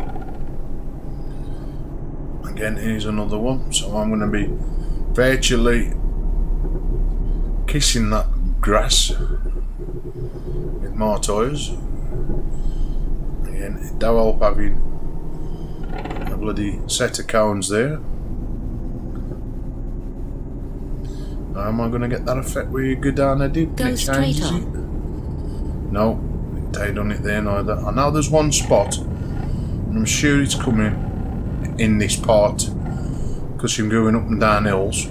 Again, here's another one. So I'm going to be virtually kissing that grass with my tyres. Again, it don't help having a bloody set of cones there. How am I going to get that effect where you go down a dip? Go straight on. No, they done it there neither. I know there's one spot I'm sure it's coming in this part because I'm going up and down hills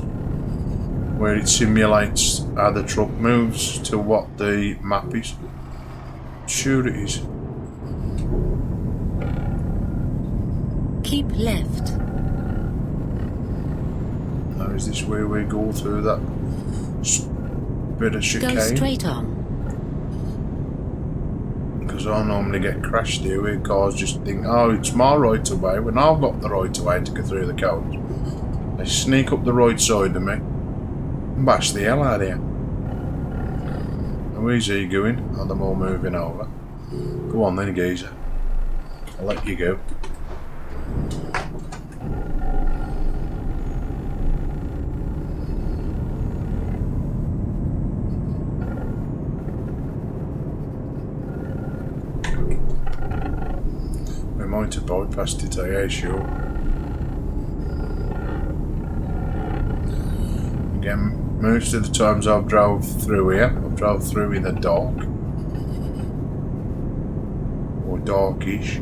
where it simulates how the truck moves to what the map is. Sure it is. Keep left. Now is this where we go through that bit of chicane? Go straight on. Because I normally get crashed here where cars just think, oh, it's my right of way, when I've got the right of way to go through the cones. They sneak up the right side of me and bash the hell out of you. Now where's he going? Oh, them all moving over. Go on then, geezer. I'll let you go. We might have bypassed it, yeah, sure. Again, most of the times I've drove through here, I've drove through in the dark. Or darkish. I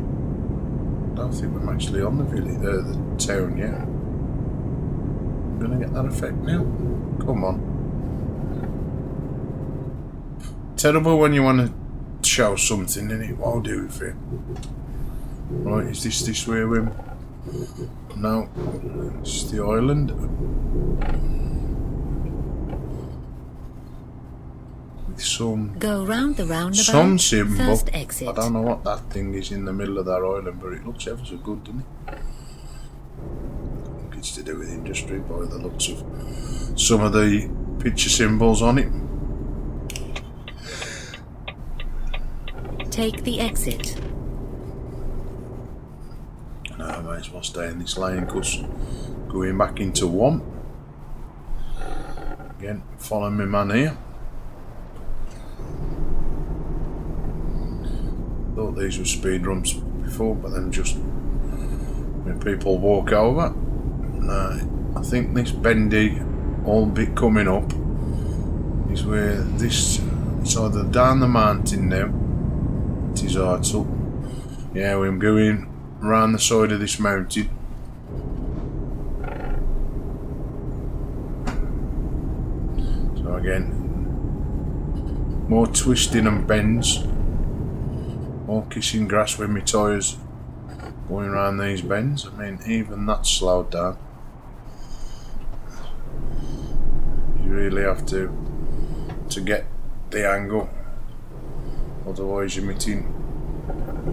don't think I'm actually on the village, the town yet. I'm gonna get that effect now. Come on. Terrible when you want to show something and it won't do it for you. Right, is this where we're... No, it's the island. With some... Go round the roundabout. Some symbol. First exit. I don't know what that thing is in the middle of that island, but it looks ever so good, doesn't it? I think it's to do with industry by the looks of some of the picture symbols on it. Take the exit. No, I might as well stay in this lane because going back into one. Again, follow me man here. Thought these were speed rumps before, but then just when people walk over. No, I think this bendy all bit coming up is where this, it's either down the mountain now, it is hard, so yeah, we're going around the side of this mountain. So again, more twisting and bends, more kissing grass with my tyres going around these bends. I mean, even that's slowed down. You really have to get the angle, otherwise you're meeting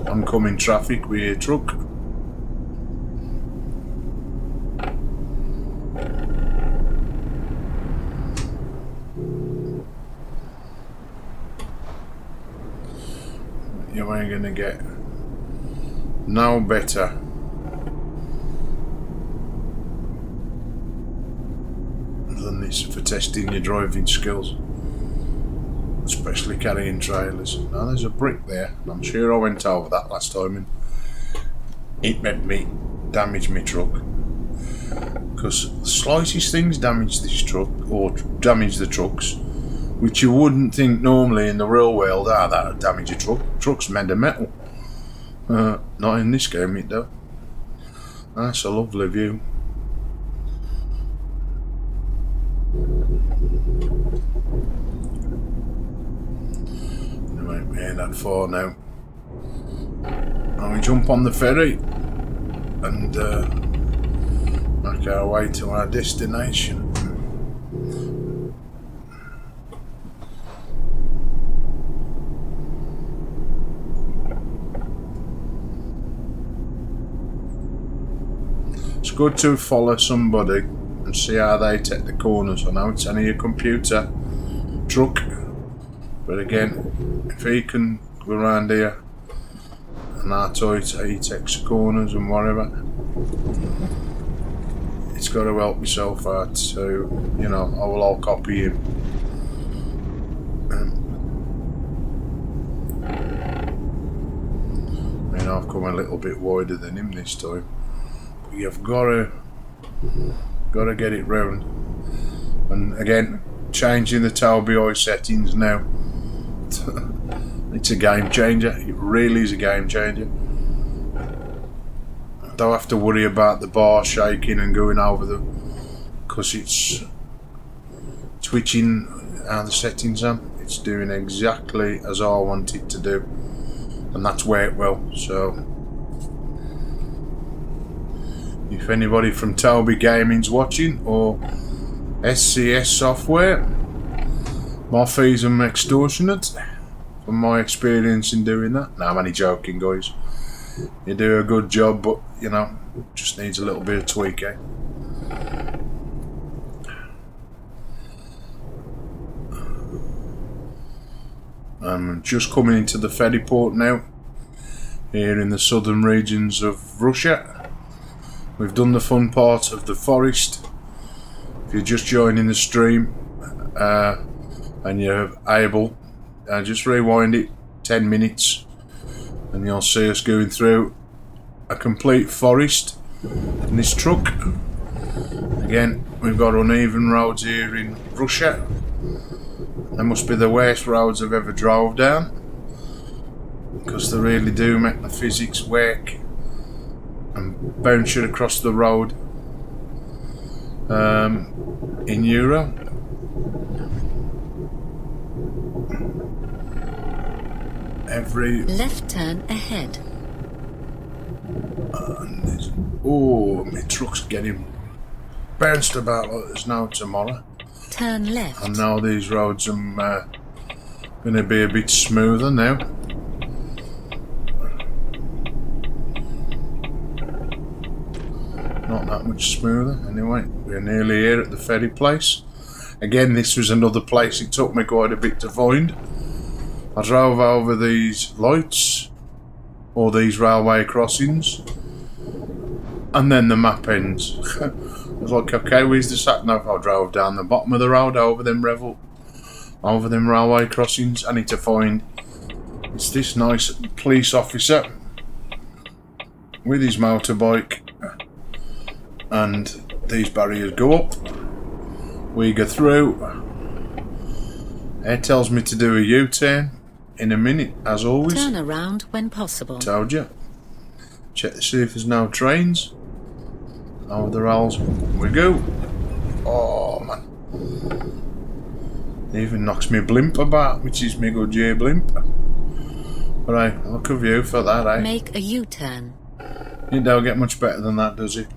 oncoming traffic with a truck. You ain't gonna get no better than this for testing your driving skills, especially carrying trailers. Now there's a brick there, and I'm sure I went over that last time and it made me damage my truck, because the slightest things damage this truck or damage the trucks, which you wouldn't think normally in the real world. That would damage a truck. Truck's made of metal. Not in this game it though. That's a lovely view. We ain't that far now. And we jump on the ferry and make our way to our destination. It's good to follow somebody and see how they take the corners. I know it's only a computer truck, but again, if he can go around here and our Toyota, he takes the corners and whatever, it's got to help yourself out. So, you know, I will all copy him. I mean, I've come a little bit wider than him this time, but you've got to get it round. And again, changing the tail BI settings now. It's a game changer. It really is a game changer. don't have to worry about the bar shaking and going over the, because it's twitching how the settings are. It's doing exactly as I want it to do, and that's where it will. So if anybody from Toby Gaming's watching, or SCS Software, my fees are extortionate from my experience in doing that. No, I'm only joking, guys. You do a good job, but you know, just needs a little bit of tweaking. I'm just coming into the ferry port now, here in the southern regions of Russia. We've done the fun part of the forest. If you're just joining the stream and you're able, just rewind it 10 minutes and you'll see us going through a complete forest in this truck. Again, we've got uneven roads here in Russia. They must be the worst roads I've ever drove down, because they really do make the physics work and bounce you across the road in Euro. Every left turn ahead. Oh, my truck's getting bounced about like there's no tomorrow. Turn left. I know these roads are going to be a bit smoother now. Not that much smoother. Anyway, we're nearly here at the ferry place. Again, this was another place it took me quite a bit to find. I drove over these lights, or these railway crossings, and then the map ends. I was like, okay, where's the sat nav? I drove down the bottom of the road over them railway crossings. I need to find, it's this nice police officer with his motorbike, and these barriers go up, we go through. It tells me to do a U-turn in a minute, as always. Turn around when possible. Told you. Check to see if there's no trains. Over the rails we go. Oh man. It even knocks me blimp about, which is me good J blimp. Right, look a view for that, eh? Make a U-turn. It don't get much better than that, does it?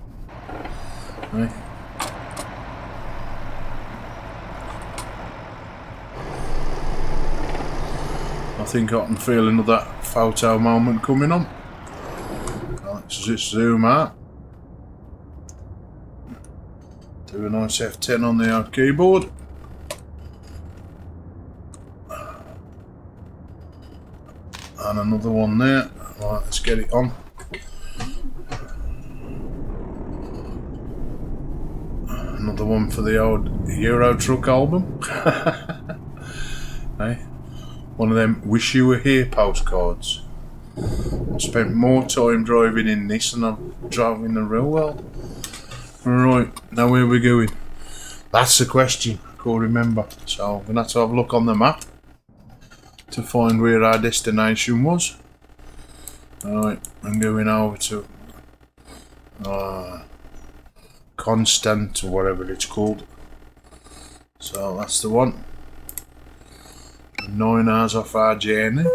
Right. I think I can feel another photo moment coming on. Let's just zoom out. Do a nice F10 on the keyboard. And another one there. Right, let's get it on. Another one for the old Euro Truck album. Hey, one of them wish you were here postcards. I spent more time driving in this than I've drove in the real world. Right, now where are we going? That's the question, I can't remember. So I'm going to have to have a look on the map to find where our destination was. Alright, I'm going over to Constant, or whatever it's called. So that's the one. 9 hours off our journey.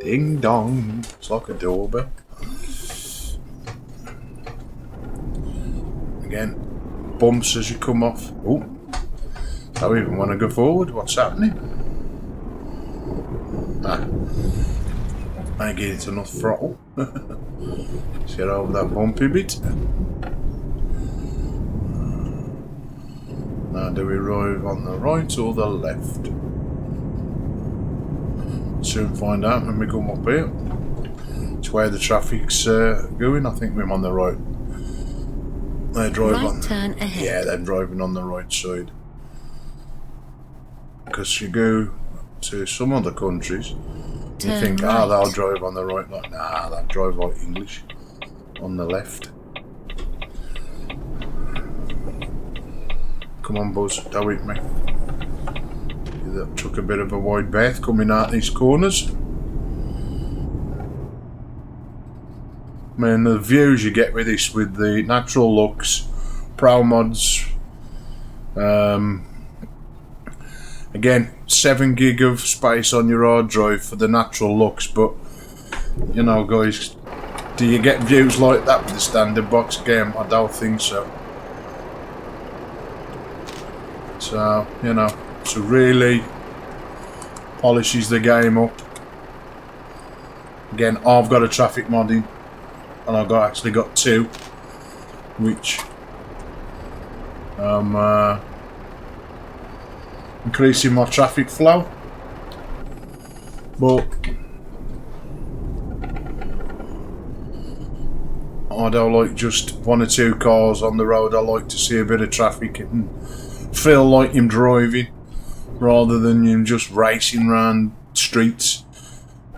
Ding dong. It's like a doorbell. Again, bumps as you come off. Oh, don't even want to go forward. What's happening? Ah, I get it enough throttle. Let's get over that bumpy bit. Now, do we drive on the right or the left? Soon find out when we come up here. It's where the traffic's going. I think we're on the right. They drive right on. Turn ahead. Yeah, they're driving on the right side. Because you go to some other countries, Turn you think, right. they'll drive on the right. Like, nah, they'll drive like English on the left. Come on, Buzz, don't hit me. That took a bit of a wide berth coming out these corners. I mean, the views you get with this, with the natural looks, pro mods, again, 7 gig of space on your hard drive for the natural looks, but you know, guys, do you get views like that with the standard box game? I don't think so. So, you know, so really polishes the game up. Again, I've got a traffic mod in, and I've actually got 2, which increasing my traffic flow, but I don't like just 1 or 2 cars on the road. I like to see a bit of traffic and feel like I'm driving rather than you just racing around streets.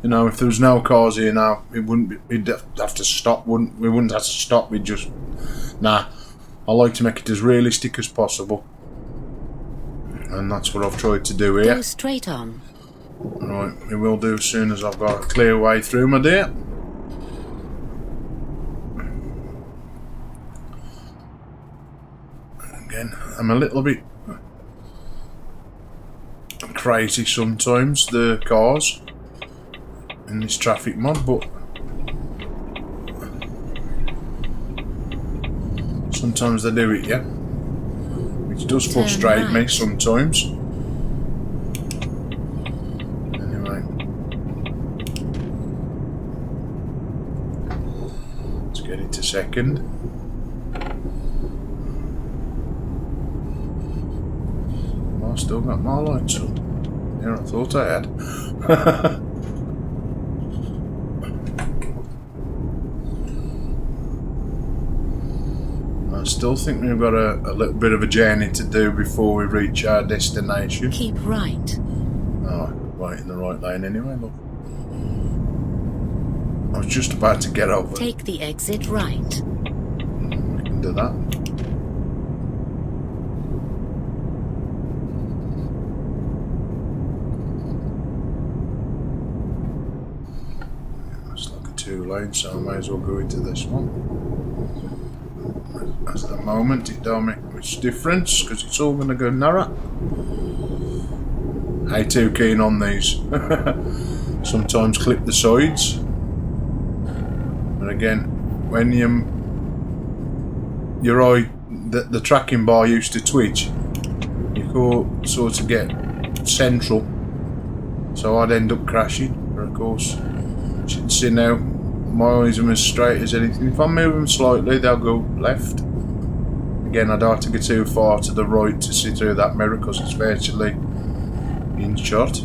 You know, if there was no cars here now, it wouldn't be, we'd have to stop, we wouldn't have to stop, we'd just, nah. I like to make it as realistic as possible, and that's what I've tried to do here. Go straight on. Right, we will do as soon as I've got a clear way through, my dear. Again, I'm a little bit crazy sometimes, the cars in this traffic mod, but sometimes they do it, yeah, which does frustrate me sometimes. Anyway, let's get it to second. I've still got my lights on. Yeah, I thought I had. I still think we've got a little bit of a journey to do before we reach our destination. Keep right. Oh, right in the right lane anyway, look. I was just about to get over. Take the exit right. We can do that. It's like a 2 lane, so I may as well go into this one. At the moment, it don't make much difference because it's all going to go narrow. I ain't too keen on these. Sometimes clip the sides, but again, when your eye, the tracking bar used to twitch, you could sort of get central, so I'd end up crashing. But of course, you can see now, my eyes are as straight as anything. If I move them slightly, they'll go left. Again, I don't have to go too far to the right to see through that mirror because it's virtually in shot.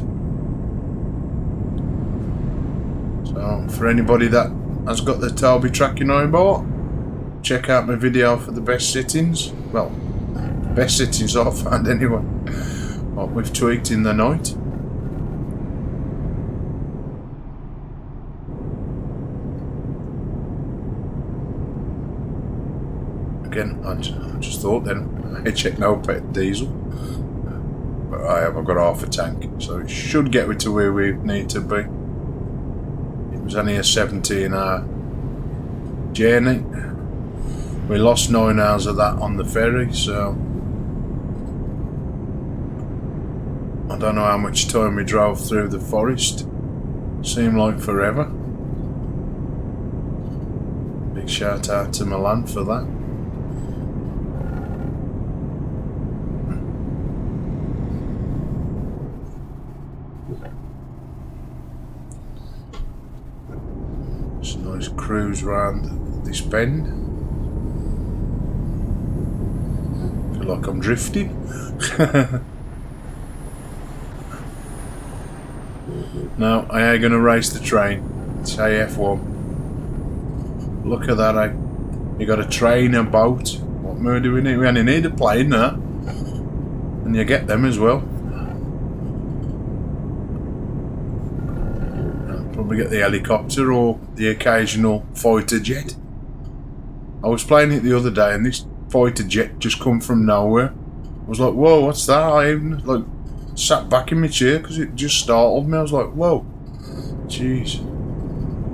So, for anybody that has got the Toby tracking eyeball, check out my video for the best settings. Well, best settings I've found anyway. What we've tweaked in the night. Again, I just thought then, I checked no pet diesel, but I've got half a tank, so it should get me to where we need to be. It was only a 17-hour journey. We lost 9 hours of that on the ferry, so I don't know how much time we drove through the forest. Seemed like forever. Big shout out to Milan for that. It's a nice cruise round this bend. Feel like I'm drifting. Now, I ain't gonna race the train. It's AF1. Look at that, eh? You got a train, a boat. What more do we need? We only need a plane now. And you get them as well. Probably get the helicopter or the occasional fighter jet. I was playing it the other day and this fighter jet just come from nowhere. I was like, whoa, what's that? I even like sat back in my chair because it just startled me. I was like, whoa, jeez.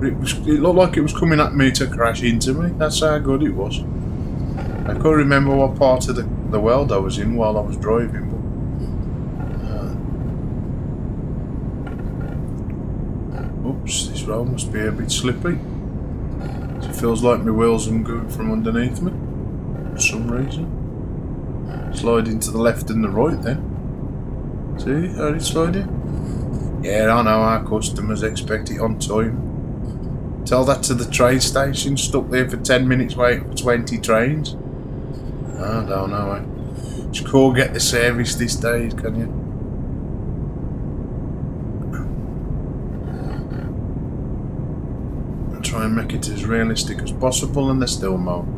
It looked like it was coming at me to crash into me. That's how good it was. I can't remember what part of the world I was in while I was driving, but oops, this road must be a bit slippy. It feels like my wheels are going from underneath me for some reason. Sliding to the left and the right then. See how it's sliding? Yeah, I know our customers expect it on time. Tell that to the train station, stuck there for 10 minutes waiting for 20 trains. I don't know. You can't get the service these days, can you? And try and make it as realistic as possible, and they're still mowing.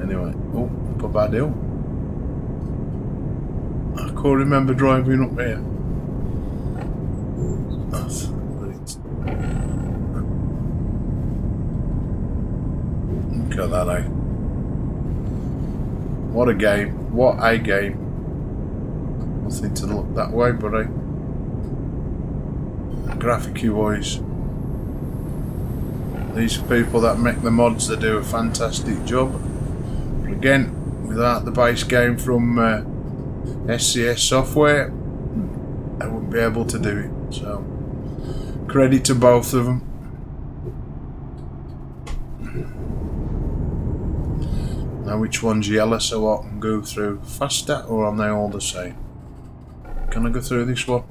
Anyway, oh, up a bad hill. I can't remember driving up here. Look at that, eh? What a game. What a game. Nothing to look that way, but graphically wise, these people that make the mods, they do a fantastic job. But again, without the base game from SCS software, I wouldn't be able to do it. So, credit to both of them. Now, which one's yellow so I can go through faster, or are they all the same? Can I go through this one?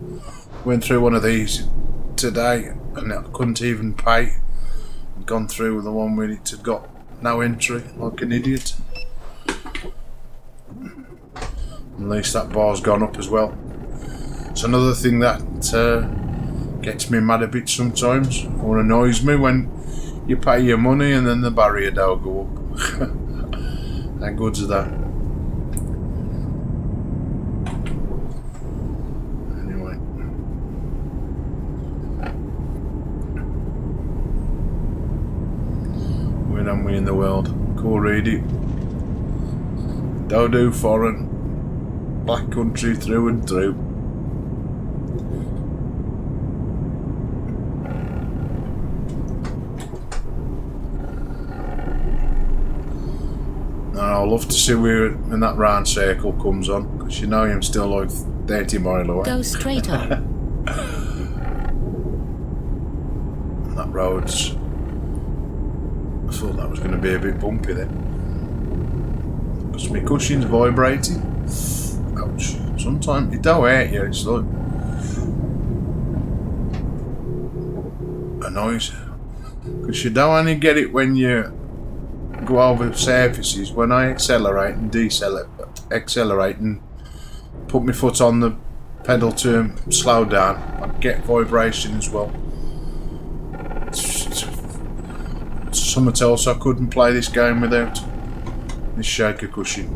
Went through one of these today and I couldn't even pay. I'd gone through with the one where it had got no entry, like an idiot. At least that bar's gone up as well. It's another thing that gets me mad a bit sometimes, or annoys me, when you pay your money and then the barrier don't go up. How good's that? Anyway. Where am we in the world? Go read it. Don't do foreign. Black country through and through. I'd love to see where when that round circle comes on, because you know I'm still like 30 miles away. Go straight on. And that road's... I thought that was going to be a bit bumpy then. Because my cushion's vibrating. Ouch. Sometimes it don't hurt you, it's like a noise. Because you don't only get it when you go over surfaces. When I accelerate and accelerate and put my foot on the pedal to slow down, I get vibration as well. It's something else. I couldn't play this game without this shaker cushion.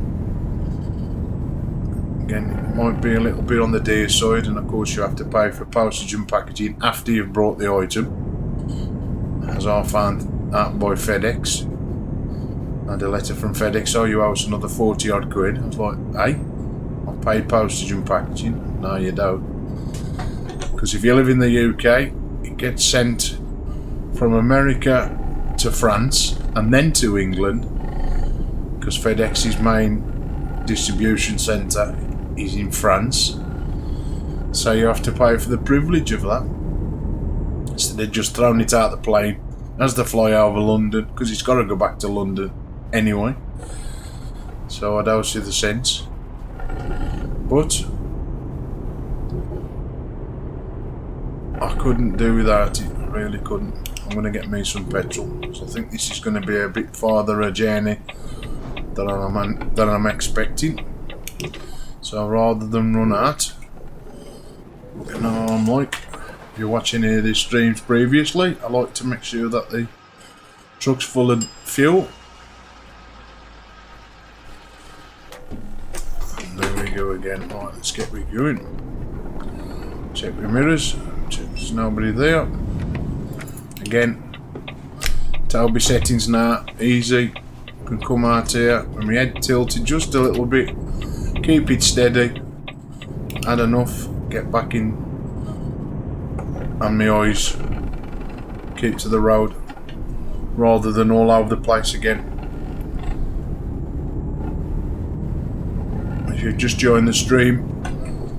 Again, it might be a little bit on the dear side, and of course you have to pay for postage and packaging after you've brought the item, as I found out by FedEx. I had a letter from FedEx, oh, you owe us another 40 odd quid. I was like, hey, I've paid postage and packaging. No, you don't. Because if you live in the UK, it gets sent from America to France and then to England, because FedEx's main distribution centre is in France. So you have to pay for the privilege of that. So they've just thrown it out the plane as they fly over London, because it's got to go back to London anyway. So I don't see the sense. But I couldn't do without it. I really couldn't. I'm going to get me some petrol. So I think this is going to be a bit farther a journey than I'm expecting. So rather than run out, you know, I'm like, if you're watching any of these streams previously, I like to make sure that the truck's full of fuel. And there we go again. Right, let's get we going. Check the mirrors. Check there's nobody there. Again, Toby settings now, easy. Can come out here when my head tilted just a little bit. Keep it steady. Had enough. Get back in and my eyes keep to the road rather than all over the place again. If you've just joined the stream,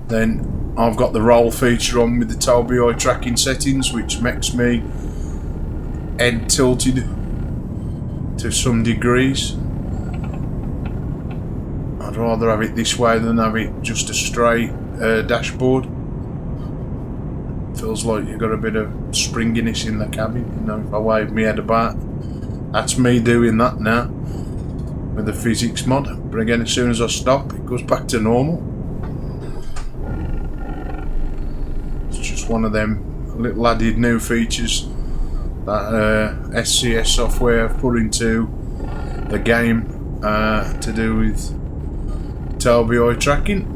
then I've got the roll feature on with the Tobii eye tracking settings, which makes me head tilted to some degrees. I'd rather have it this way than have it just a straight dashboard. Feels like you've got a bit of springiness in the cabin, you know, if I wave my head about. That's me doing that now with the physics mod, but again, as soon as I stop, it goes back to normal. It's just one of them little added new features that SCS software have put into the game to do with Tobii eye tracking.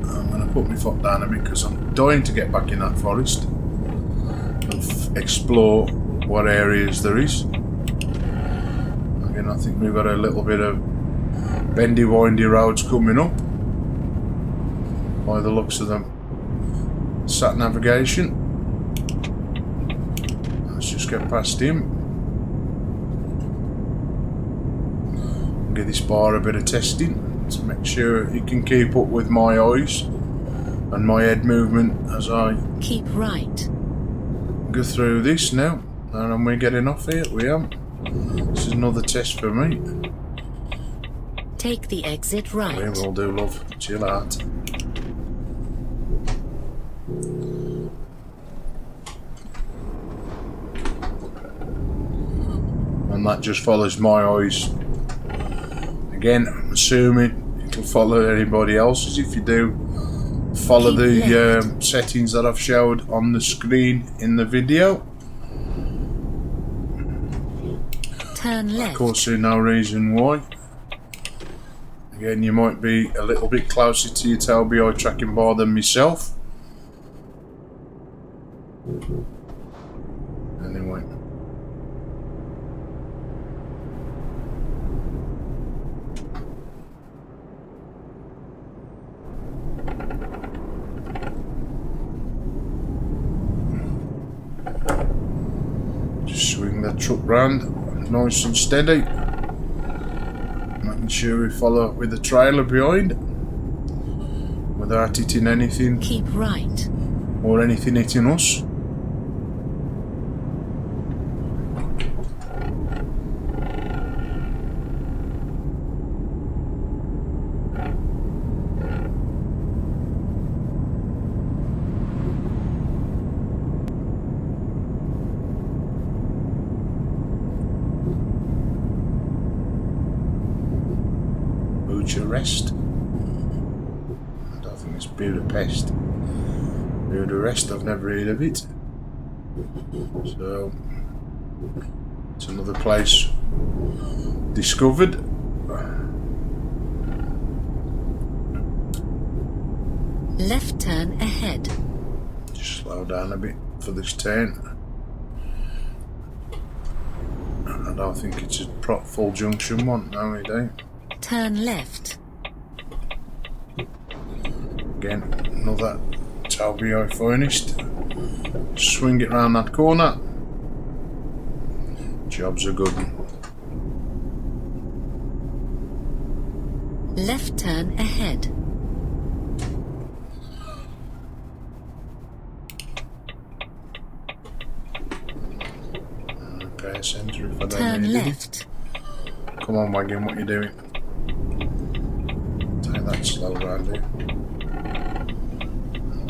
I'm going to put my foot down a bit because I'm dying to get back in that forest and explore what areas there is. Again, I think we've got a little bit of bendy windy roads coming up by the looks of them sat navigation. Let's just get past him. Give this bar a bit of testing to make sure it can keep up with my eyes and my head movement as I Keep right. go through this now. And we're getting off here. We are. This is another test for me. Take the exit right. We will do, love. Chill out. And that just follows my eyes. Again, I'm assuming it'll follow anybody else's. If you do, follow the settings that I've showed on the screen in the video. Turn left. Of course, there's no reason why. Again, you might be a little bit closer to your Tobii eye tracking bar than myself. Anyway. Just swing that truck round. Nice and steady. Making sure we follow with the trailer behind without hitting anything. Keep right. Or anything hitting us. Bucharest. I don't think it's Budapest. Budapest, I've never heard of it. So it's another place discovered. Left turn ahead. Just slow down a bit for this turn. I don't think it's a full junction one, no we don't. Turn left. Again, another Tobii eye furnished. Swing it round that corner. Job's a good one. Left turn ahead. Repair centre if I don't Turn need left. it. Come on, wagon, what you doing? Take that slow round here.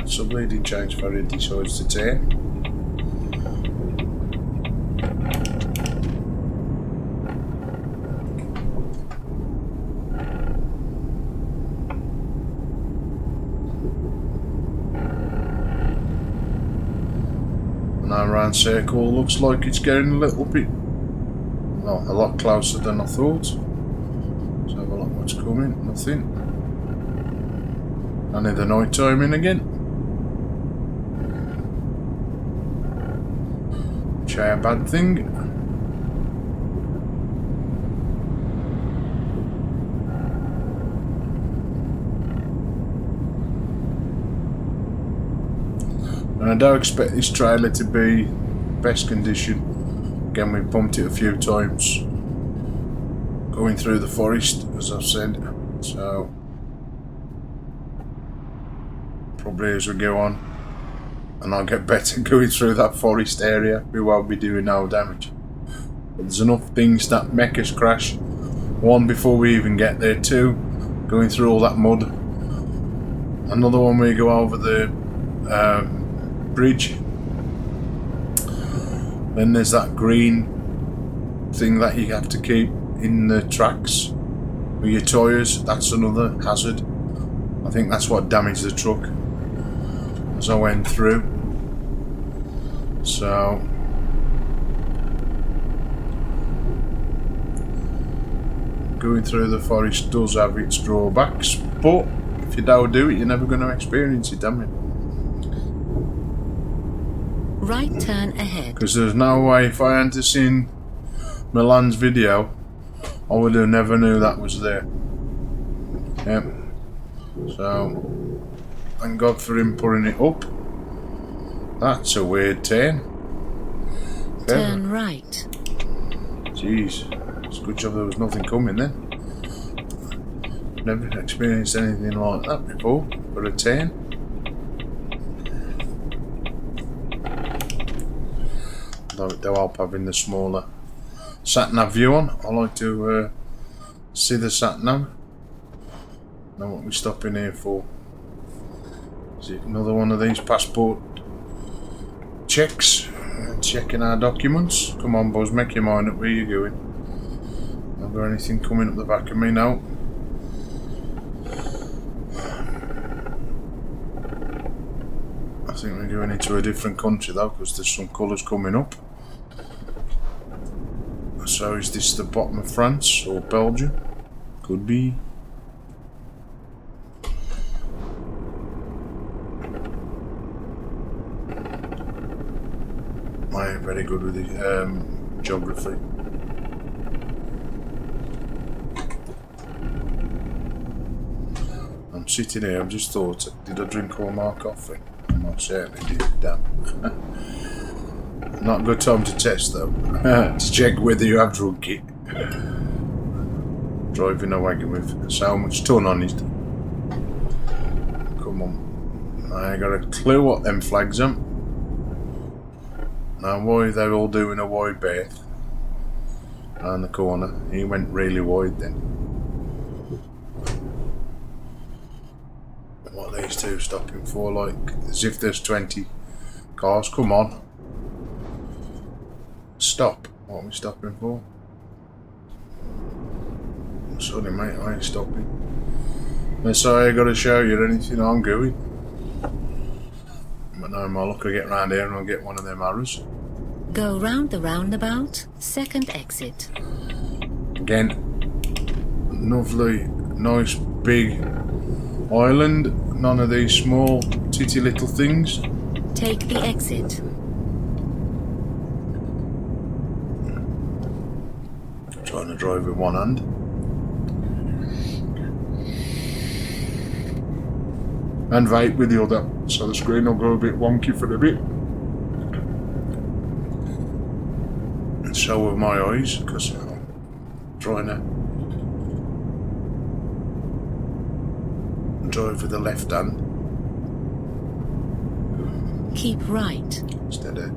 It's a bleeding change for it decides to turn. Now round circle looks like it's getting a little bit, well, a lot closer than I thought. Let's have a look what's coming. Nothing. Only the night timing again. Which ain't a bad thing. And I don't expect this trailer to be best condition. Again, we bumped it a few times going through the forest, as I've said, so probably as we go on and I'll get better going through that forest area, we won't be doing no damage. But there's enough things that make us crash. One, before we even get there. Two, going through all that mud. Another one where you go over the bridge. Then there's that green thing that you have to keep in the tracks with your tyres. That's another hazard. I think that's what damaged the truck as I went through. So going through the forest does have its drawbacks, but if you don't do it, you're never going to experience it, damn it. Right turn ahead. Because there's no way, if I hadn't seen Milan's video, I would have never knew that was there. Yep. So, thank God for him putting it up. That's a weird turn. Turn right. Jeez, it's a good job there was nothing coming then. Never experienced anything like that before for a turn. Though it do help having the smaller sat-nav view on. I like to see the sat-nav. Know what we're stopping here for. Is it another one of these passport checks? Checking our documents. Come on, Buzz, make your mind up where you're going. Not got anything coming up the back of me now. I think we're going into a different country though, because there's some colours coming up. So is this the bottom of France or Belgium? Could be. I ain't very good with the geography. I'm sitting here, I've just thought, did I drink all my coffee? I most certainly did, damn. Not a good time to test though, to check whether you have drunk it. Driving a wagon with so much ton on it. Come on. I ain't got a clue what them flags are. Now why they're all doing a wide berth around the corner. He went really wide then. What are these two stopping for, like as if there's 20 cars? Come on. Stop. What are we stopping for? Sorry mate, I ain't stopping. Unless I gotta show you anything, I'm going. But no, my luck, I get round here and I'll get one of them arrows. Go round the roundabout, second exit. Again, lovely, nice big island. None of these small titty little things. Take the exit. Trying to drive with one hand. And vape with the other, so the screen will go a bit wonky for a bit. And so with my eyes, because I'm trying to drive with the left hand. Keep right. Instead of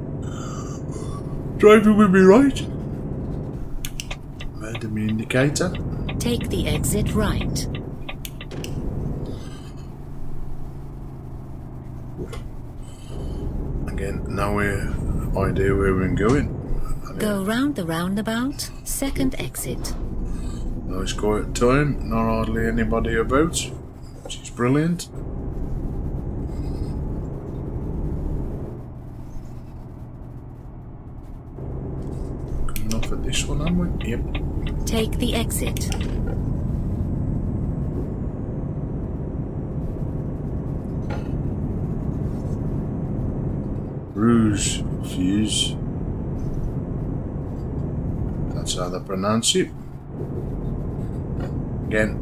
driving with me right. Murder me indicator. Take the exit right. Again, no idea where we're going. Go round the roundabout, second exit. Nice quiet time, not hardly anybody about, which is brilliant. Coming off at this one, aren't we? Yep. Take the exit. Rouge Fuse. That's how they pronounce it. Again,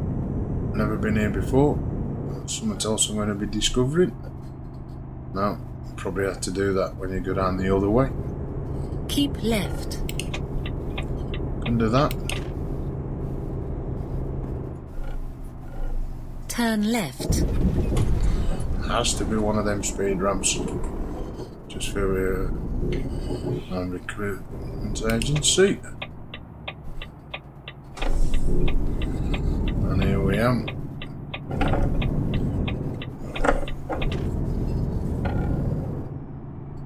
never been here before. Something else I'm going to be discovering. No, probably have to do that when you go down the other way. Keep left. Can do that. Turn left. Has to be one of them speed ramps. Just for a recruitment agency. And here we am.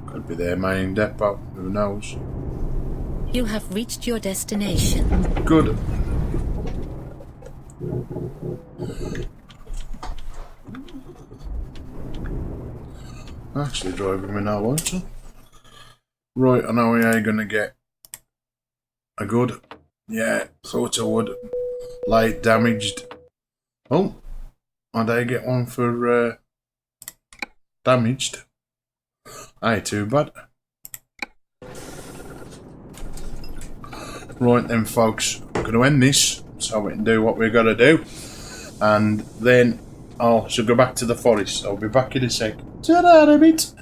Could be their main depot, who knows? You have reached your destination. Good. Actually driving me now, won't I? Right, I know we are going to get a good, yeah, thought I would. Light damaged. Oh, I did get one for damaged. Ain't too bad. Right then, folks, I'm going to end this so we can do what we've got to do, and then I shall go back to the forest. I'll be back in a sec. Ta-da, a bit.